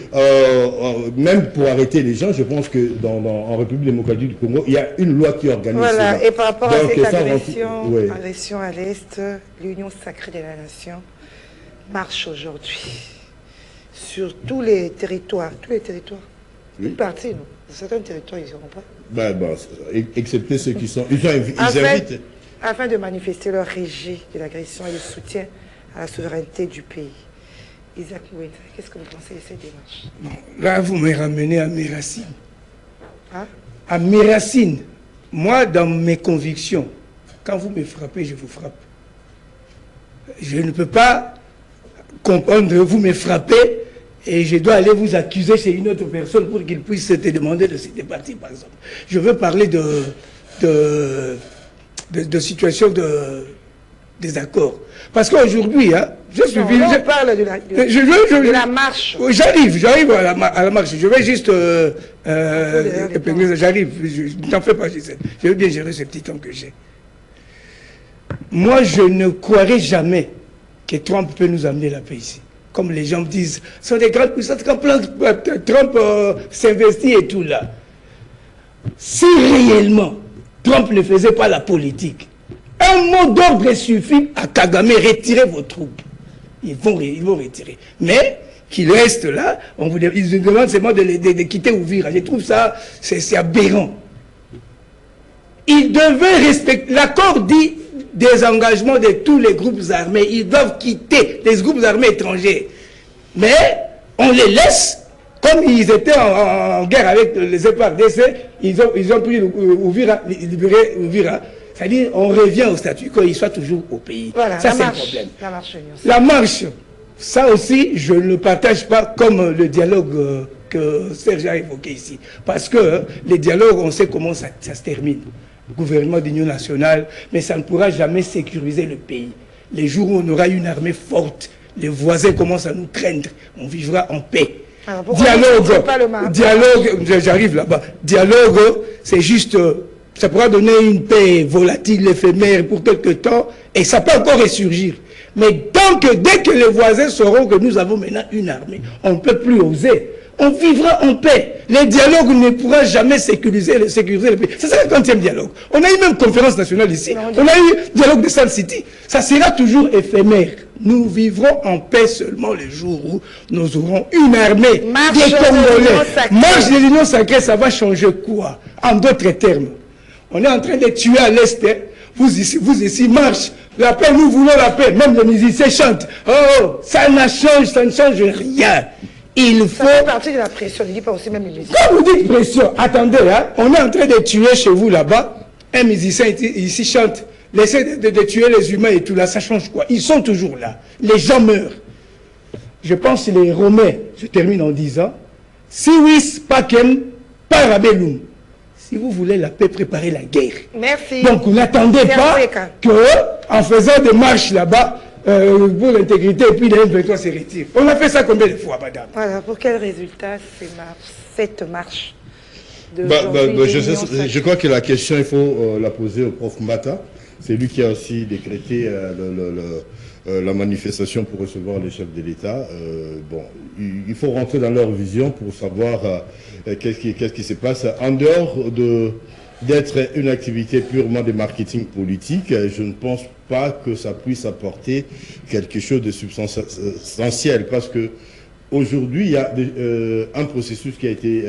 même pour arrêter les gens, je pense que en République démocratique du Congo, il y a une loi qui organise cela. Et par rapport à cette agression à l'Est, l'Union sacrée de la nation marche aujourd'hui sur tous les territoires. Oui. Une partie, non. Certains territoires, ils n'auront pas. Excepté ceux qui sont... Ils invitent. Afin de manifester leur rejet de l'agression et le soutien à la souveraineté du pays. Isaac Moueta, qu'est-ce que vous pensez de cette démarche? Là, vous me ramenez à mes racines. Hein? À mes racines. Moi, dans mes convictions, quand vous me frappez, je vous frappe. Je ne peux pas comprendre, vous me frappez et je dois aller vous accuser chez une autre personne pour qu'il puisse te demander de se départir, par exemple. Je veux parler de situation de désaccord. Parce qu'aujourd'hui, hein, on parle de la marche. J'arrive à la marche. Je vais juste j'arrive. Ne t'en fais pas, je veux bien gérer ce petit temps que j'ai. Moi, je ne croirais jamais que Trump peut nous amener la paix ici. Comme les gens me disent, ce sont des grandes puissances, quand Trump s'investit et tout là. Si réellement Trump ne faisait pas la politique, un mot d'ordre suffit à Kagame, retirez vos troupes. Ils vont retirer. Mais qu'il reste là, ils nous demandent seulement de quitter Uvira. Je trouve ça, c'est aberrant. Ils devaient respecter, l'accord dit des engagements de tous les groupes armés. Ils doivent quitter les groupes armés étrangers. Mais on les laisse, comme ils étaient en guerre avec les FARDC, ils ont pris Uvira, libéré Uvira. C'est-à-dire, on revient au statut qu'ils soient toujours au pays. Voilà, ça, c'est le problème. La marche, ça aussi, je ne le partage pas comme le dialogue que Serge a évoqué ici. Parce que les dialogues, on sait comment ça se termine. Le gouvernement d'union nationale, mais ça ne pourra jamais sécuriser le pays. Les jours où on aura une armée forte, les voisins commencent à nous craindre, on vivra en paix. Alors, dialogue, j'arrive là-bas. Dialogue, c'est juste... ça pourra donner une paix volatile, éphémère pour quelque temps, et ça peut encore ressurgir. Mais dès que les voisins sauront que nous avons maintenant une armée, on ne peut plus oser. On vivra en paix. Les dialogues ne pourront jamais sécuriser le pays. C'est ça le 30e dialogue. On a eu même conférence nationale ici. On a eu dialogue de Sun City. Ça sera toujours éphémère. Nous vivrons en paix seulement les jours où nous aurons une armée des Congolais. Marche de l'Union sacrée, ça va changer quoi? En d'autres termes. On est en train de tuer à l'Est. Hein. Vous ici, marche. La paix, nous voulons la paix. Même les musiciens chantent. Oh, ça ne change rien. Il faut... Ça fait partie de la pression. Il ne dit pas aussi même les musiciens. Quand vous dites pression, attendez, hein, on est en train de tuer chez vous là-bas. Un musicien ici chante. Laissez de tuer les humains et tout là, ça change quoi? Ils sont toujours là. Les gens meurent. Je pense que les Romains, je termine en disant, Siwis pacem parabellum. Si vous voulez la paix, préparez la guerre. Merci. Donc, n'attendez pas qu'en faisant des marches là-bas, pour l'intégrité, et puis les M23 se retirent. On a fait ça combien de fois, madame? Voilà, pour quel résultat cette marche de je crois que la question, il faut la poser au prof Mata. C'est lui qui a aussi décrété la manifestation pour recevoir les chefs de l'État. Bon, il faut rentrer dans leur vision pour savoir qu'est-ce qui se passe. En dehors d'être une activité purement de marketing politique, je ne pense pas que ça puisse apporter quelque chose de substantiel, parce que aujourd'hui, il y a un processus qui a été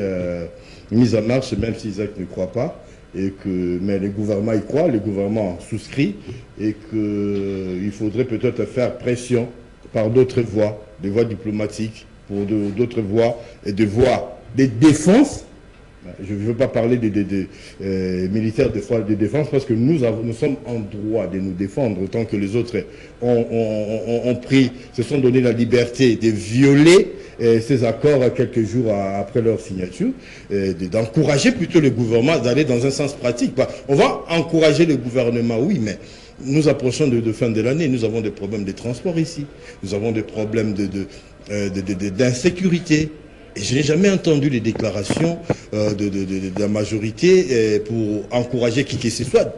mis en marche, même si Isaac ne croit pas, mais le gouvernement y croit, le gouvernement souscrit, et qu'il faudrait peut-être faire pression par d'autres voies, des voies diplomatiques, pour d'autres voies, et des voies de défense. Je ne veux pas parler des militaires de défense, parce que nous sommes en droit de nous défendre, autant que les autres se sont donné la liberté de violer ces accords quelques jours après leur signature, d'encourager plutôt le gouvernement d'aller dans un sens pratique. On va encourager le gouvernement, oui, mais nous approchons de fin de l'année, nous avons des problèmes de transport ici, nous avons des problèmes d'insécurité. Et je n'ai jamais entendu les déclarations de la majorité pour encourager qui que ce soit,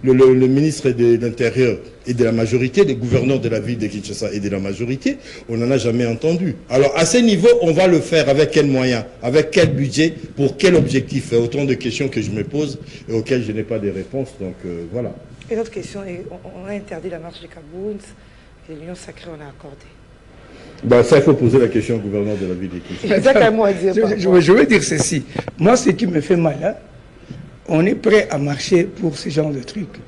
le ministre de l'Intérieur et de la majorité, les gouverneurs de la ville de Kinshasa et de la majorité, on n'en a jamais entendu. Alors à ce niveau, on va le faire avec quels moyens, avec quel budget, pour quel objectif? Autant de questions que je me pose et auxquelles je n'ai pas de réponse, donc voilà. Et l'autre question, on a interdit la marche des Kaboons et l'Union sacrée, on a accordé. Ben, ça, il faut poser la question au gouverneur de la ville de Kinshasa. C'est à moi à dire. Je veux dire ceci. Moi, ce qui me fait mal, hein, on est prêt à marcher pour ce genre de trucs.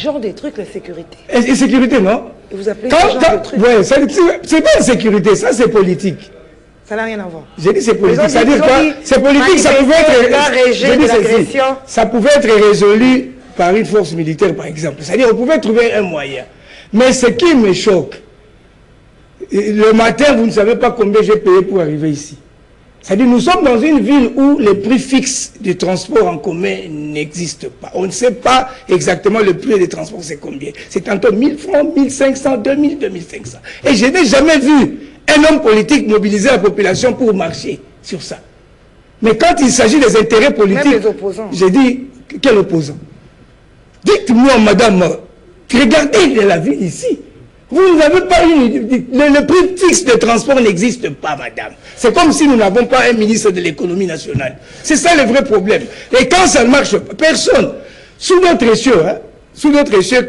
Genre des trucs, la sécurité. Et sécurité, non? Et vous appelez ça genre de trucs? Ouais, c'est pas la sécurité, ça c'est politique. Ça n'a rien à voir. J'ai dit c'est politique. C'est-à-dire quoi? C'est politique, ça pouvait être... Ça pouvait être résolu par une force militaire, par exemple. C'est-à-dire on pouvait trouver un moyen. Mais ce qui me choque, le matin, vous ne savez pas combien j'ai payé pour arriver ici. C'est-à-dire nous sommes dans une ville où les prix fixes du transport en commun n'existent pas. On ne sait pas exactement le prix des transports, c'est combien. C'est tantôt 1000 francs, 1500, 2000, 2500. Et je n'ai jamais vu un homme politique mobiliser la population pour marcher sur ça. Mais quand il s'agit des intérêts politiques... Même les opposants. J'ai dit, quel opposant? Dites-moi, madame, regardez la ville ici. Vous n'avez pas le prix fixe de transport n'existe pas, madame. C'est comme si nous n'avons pas un ministre de l'économie nationale. C'est ça le vrai problème. Et quand ça ne marche pas, personne, sous notre essieu,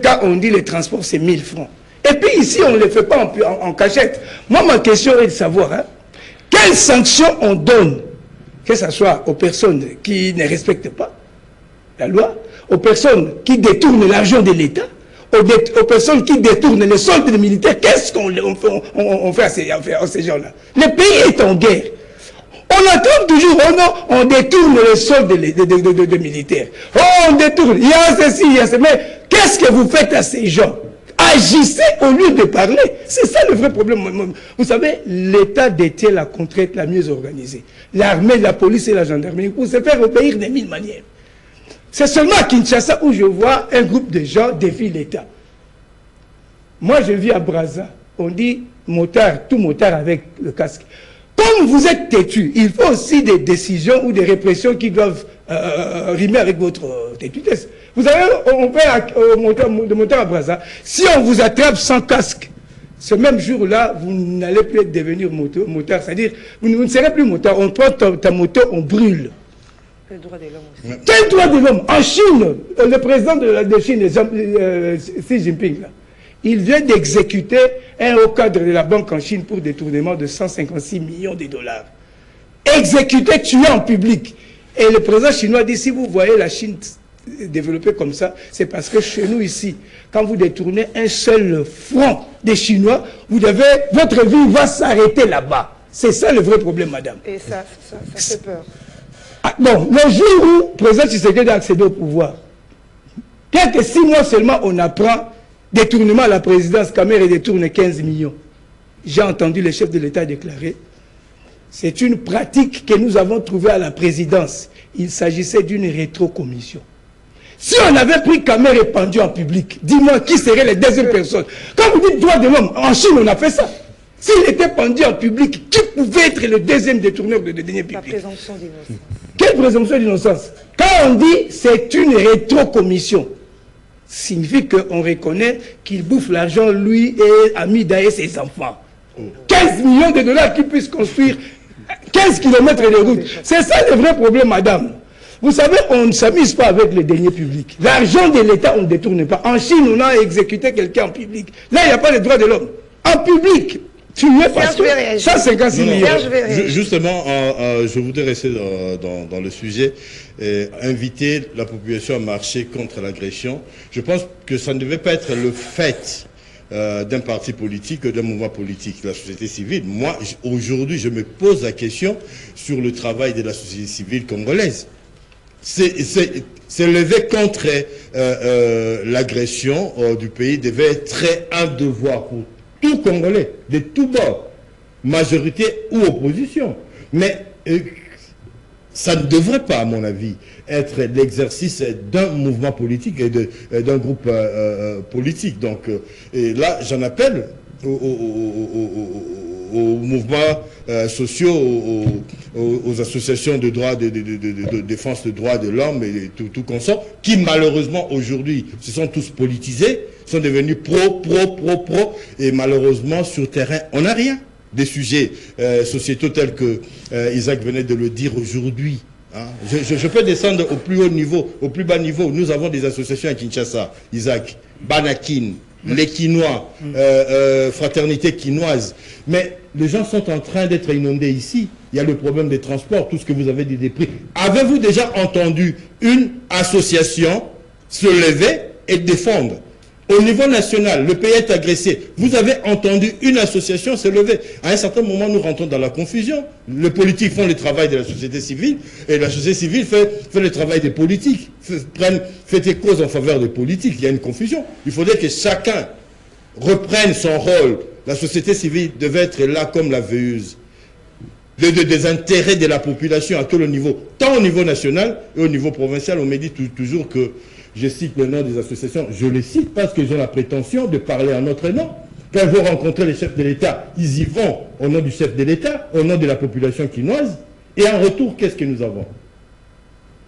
quand on dit les transports, c'est 1000 francs. Et puis ici, on ne le fait pas en cachette. Moi, ma question est de savoir, quelles sanctions on donne, que ce soit aux personnes qui ne respectent pas la loi, aux personnes qui détournent l'argent de l'État, aux personnes qui détournent les soldes des militaires. Qu'est-ce qu'on fait à ces gens-là? Le pays est en guerre. On attend toujours, oh non, on détourne les soldes des militaires. Oh, on détourne, il y a ceci, il y a ceci. Mais qu'est-ce que vous faites à ces gens? Agissez au lieu de parler. C'est ça le vrai problème. Vous savez, l'État détient la contrainte la mieux organisée. L'armée, la police et la gendarmerie pour se faire obéir de 1000 manières. C'est seulement à Kinshasa où je vois un groupe de gens défier l'État. Moi, je vis à Brazza. On dit motard, tout motard avec le casque. Comme vous êtes têtu, il faut aussi des décisions ou des répressions qui doivent rimer avec votre têtutesse. Vous savez, on fait de motard à Brazza. Si on vous attrape sans casque, ce même jour-là, vous n'allez plus devenir motard. C'est-à-dire, vous ne serez plus motard. On prend ta moto, on brûle. Le droit de l'homme aussi. Quel droit de l'homme? En Chine, le président de Chine, Xi Jinping, là, il vient d'exécuter un haut cadre de la banque en Chine pour détournement de 156 millions de dollars. Exécuté, tué en public. Et le président chinois dit, si vous voyez la Chine développée comme ça, c'est parce que chez nous ici, quand vous détournez un seul franc des Chinois, votre vie va s'arrêter là-bas. C'est ça le vrai problème, madame. Et ça fait peur. Ah, bon, le jour où le président Tshisekedi a accédé au pouvoir, quelques 6 mois seulement, on apprend détournement à la présidence, Kamere détourne 15 millions. J'ai entendu le chef de l'État déclarer, c'est une pratique que nous avons trouvée à la présidence. Il s'agissait d'une rétrocommission. Si on avait pris Kamere pendu en public, dis-moi qui serait les deuxième personnes. Quand vous dites droit de l'homme, en Chine on a fait ça. S'il était pendu en public, qui pouvait être le deuxième détourneur de deniers publics? La présomption d'innocence. Quelle présomption d'innocence? Quand on dit c'est une rétrocommission, signifie qu'on reconnaît qu'il bouffe l'argent, lui et Amida et ses enfants. 15 millions de dollars qui puissent construire 15 km de route. C'est ça le vrai problème, madame. Vous savez, on ne s'amuse pas avec les deniers publics. L'argent de l'État, on ne détourne pas. En Chine, on a exécuté quelqu'un en public. Là, il n'y a pas le droit de l'homme. En public. Tu es parce que 156 millions. Justement, je voudrais rester dans le sujet, inviter la population à marcher contre l'agression. Je pense que ça ne devait pas être le fait d'un parti politique, d'un mouvement politique, la société civile. Moi, aujourd'hui, je me pose la question sur le travail de la société civile congolaise. C'est lever contre l'agression du pays devait être un devoir pour tout Congolais, de tous bords, majorité ou opposition. Mais ça ne devrait pas, à mon avis, être l'exercice d'un mouvement politique et d'un groupe politique. Donc, et là, j'en appelle aux mouvements sociaux, aux associations de droits, de défense des droits de l'homme et tout consort, qui malheureusement aujourd'hui se sont tous politisés, sont devenus pro, et malheureusement sur terrain, on n'a rien. Des sujets sociétaux tels que Isaac venait de le dire aujourd'hui. Hein. Je peux descendre au plus haut niveau, au plus bas niveau. Nous avons des associations à Kinshasa, Isaac, Banakin, les Quinois, Fraternité quinoise. Mais les gens sont en train d'être inondés ici. Il y a le problème des transports, tout ce que vous avez dit des prix. Avez-vous déjà entendu une association se lever et défendre? Au niveau national, le pays est agressé. Vous avez entendu une association se lever. À un certain moment, nous rentrons dans la confusion. Les politiques font le travail de la société civile et la société civile fait le travail des politiques. Fait des causes en faveur des politiques. Il y a une confusion. Il faudrait que chacun reprenne son rôle. La société civile devait être là comme la veilleuse des intérêts de la population à tout le niveau, tant au niveau national et au niveau provincial. On me dit toujours que je cite le nom des associations, je les cite parce que j'ai la prétention de parler en notre nom. Quand ils vont rencontrer les chefs de l'État, ils y vont au nom du chef de l'État, au nom de la population quinoise. Et en retour, qu'est-ce que nous avons?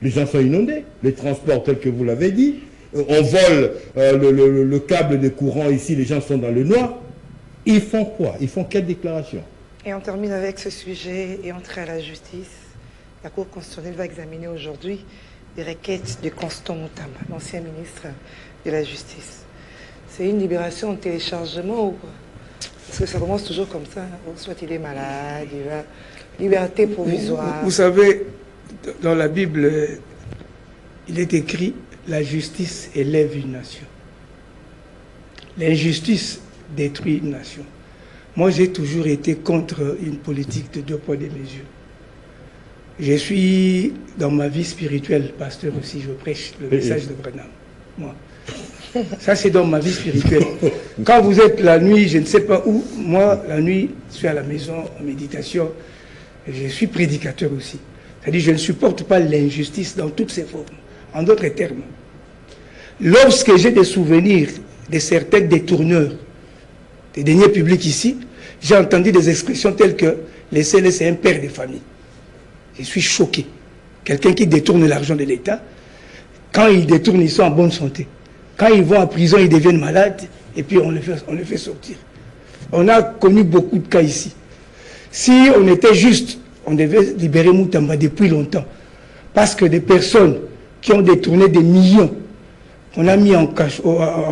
Les gens sont inondés, les transports tels que vous l'avez dit, on vole le câble de courant ici, les gens sont dans le noir. Ils font quoi? Ils font quelle déclaration? Et on termine avec ce sujet et entrer à la justice. La Cour constitutionnelle va examiner aujourd'hui les requêtes de Constant Moutamba, l'ancien ministre de la Justice. C'est une libération en téléchargement ou quoi? Parce que ça commence toujours comme ça. Soit il est malade, il va... Liberté provisoire. Vous savez, dans la Bible, il est écrit « La justice élève une nation. L'injustice détruit une nation. » Moi, j'ai toujours été contre une politique de deux poids, deux mesures. Je suis, dans ma vie spirituelle, pasteur aussi, je prêche le message de Branham. Moi. Ça, c'est dans ma vie spirituelle. Quand vous êtes la nuit, je ne sais pas où, moi, la nuit, je suis à la maison, en méditation, je suis prédicateur aussi. C'est-à-dire, je ne supporte pas l'injustice dans toutes ses formes. En d'autres termes, lorsque j'ai des souvenirs de certains détourneurs, des deniers publics ici, j'ai entendu des expressions telles que les CLS, c'est un père de famille. Je suis choqué. Quelqu'un qui détourne l'argent de l'État, quand ils détournent, ils sont en bonne santé. Quand ils vont en prison, ils deviennent malades et puis on les fait sortir. On a connu beaucoup de cas ici. Si on était juste, on devait libérer Moutamba depuis longtemps. Parce que des personnes qui ont détourné des millions, on a mis en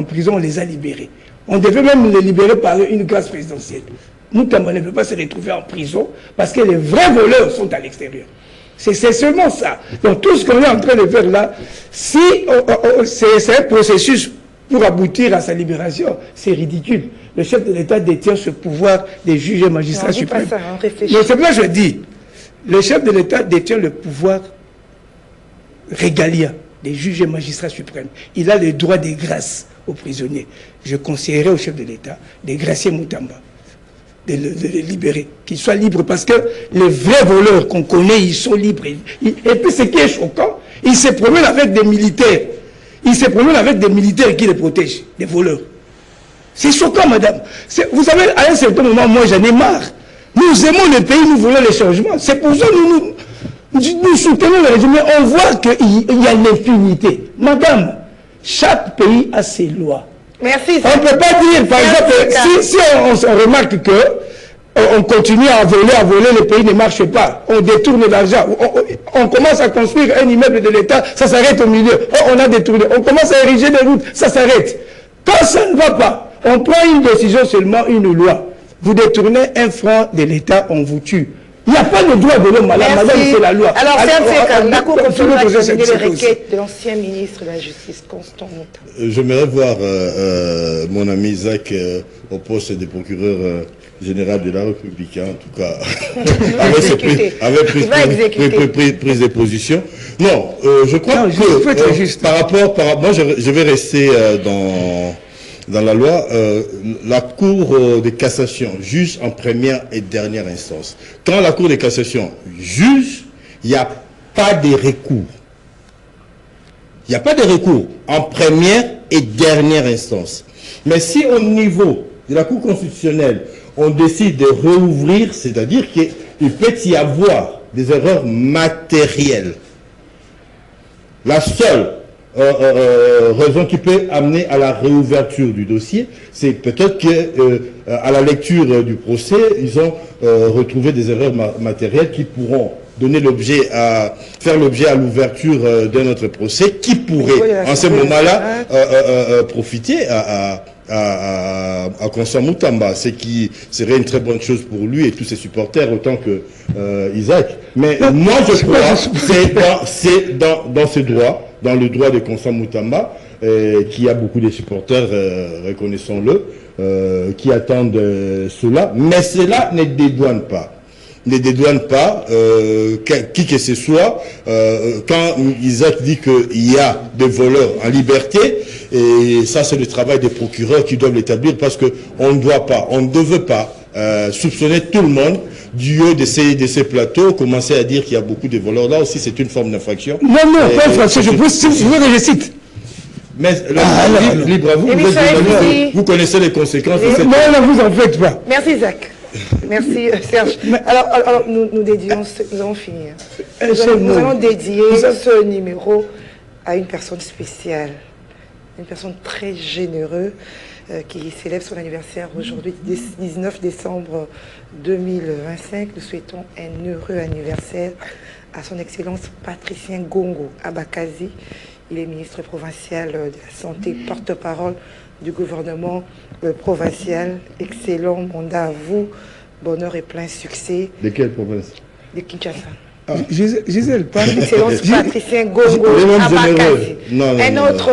prison, on les a libérés. On devait même les libérer par une grâce présidentielle. Moutamba ne peut pas se retrouver en prison parce que les vrais voleurs sont à l'extérieur. C'est seulement ça. Donc tout ce qu'on est en train de faire là, si c'est un processus pour aboutir à sa libération, c'est ridicule. Le chef de l'État détient ce pouvoir des juges et magistrats suprêmes. Mais c'est pour ça que je dis, le chef de l'État détient le pouvoir régalien des juges et magistrats suprêmes. Il a le droit des grâces aux prisonniers. Je conseillerais au chef de l'État de gracier Moutamba, de le libérer, qu'il soit libre, parce que les vrais voleurs qu'on connaît, ils sont libres. Et puis ce qui est choquant, ils se promènent avec des militaires. Ils se promènent avec des militaires qui les protègent, des voleurs. C'est choquant, madame. Vous savez, à un certain moment, moi j'en ai marre. Nous aimons le pays, nous voulons les changements. C'est pour ça que nous soutenons le régime. On voit qu'il y a l'impunité. Madame, chaque pays a ses lois. Merci. On ne peut pas dire, par exemple, si on remarque que on continue à voler, le pays ne marche pas. On détourne l'argent. On commence à construire un immeuble de l'État, ça s'arrête au milieu. On a détourné. On commence à ériger des routes, ça s'arrête. Quand ça ne va pas, on prend une décision seulement, une loi. Vous détournez 1 franc de l'État, on vous tue. Il n'y a pas de droit de l'homme, madame, c'est la loi. Alors, la Cour constitutionnelle a examiné les requêtes de l'ancien ministre de la Justice, Constant Mouta. J'aimerais voir mon ami Isaac au poste de procureur général de la République, en tout cas, avec prise de position. Non, je crois que par rapport, moi je vais rester dans la loi, la Cour de cassation juge en première et dernière instance. Quand la Cour de cassation juge, il n'y a pas de recours. Il n'y a pas de recours en première et dernière instance. Mais si au niveau de la Cour constitutionnelle, on décide de réouvrir, c'est-à-dire qu'il peut y avoir des erreurs matérielles. La seule raison qui peut amener à la réouverture du dossier, c'est peut-être qu'à la lecture du procès, ils ont retrouvé des erreurs matérielles qui pourront donner faire l'objet à l'ouverture d'un autre procès, qui pourrait en ce moment-là profiter à Constant Moutamba, ce qui serait une très bonne chose pour lui et tous ses supporters, autant que Isaac. Mais moi, je crois c'est dans ce droit, dans le droit de Constant Moutamba, qui a beaucoup de supporters, reconnaissons-le, qui attendent cela. Mais cela ne dédouane pas. Qui que ce soit, quand Isaac dit qu'il y a des voleurs en liberté, et ça c'est le travail des procureurs qui doivent l'établir, parce qu'on ne devait pas soupçonner tout le monde du haut de ces plateaux, commencer à dire qu'il y a beaucoup de voleurs. Là aussi c'est une forme d'infraction. Non, pas infraction, je veux que je cite. Mais libre à vous, vous connaissez les conséquences de cette... Non, ne vous en faites pas. Merci Isaac. Merci Serge. Alors nous allons finir. Nous allons dédier ce numéro à une personne spéciale, une personne très généreuse qui célèbre son anniversaire aujourd'hui, 19 décembre 2025. Nous souhaitons un heureux anniversaire à son Excellence Patricien Gongo Abakazi. Il est ministre provincial de la Santé, porte-parole du gouvernement provincial. Excellent mandat à vous, bonheur et plein succès. De quelle province? De Kinshasa. Ah. Gisèle, pas. Excellence Patricien Gongo Abakazi. Un autre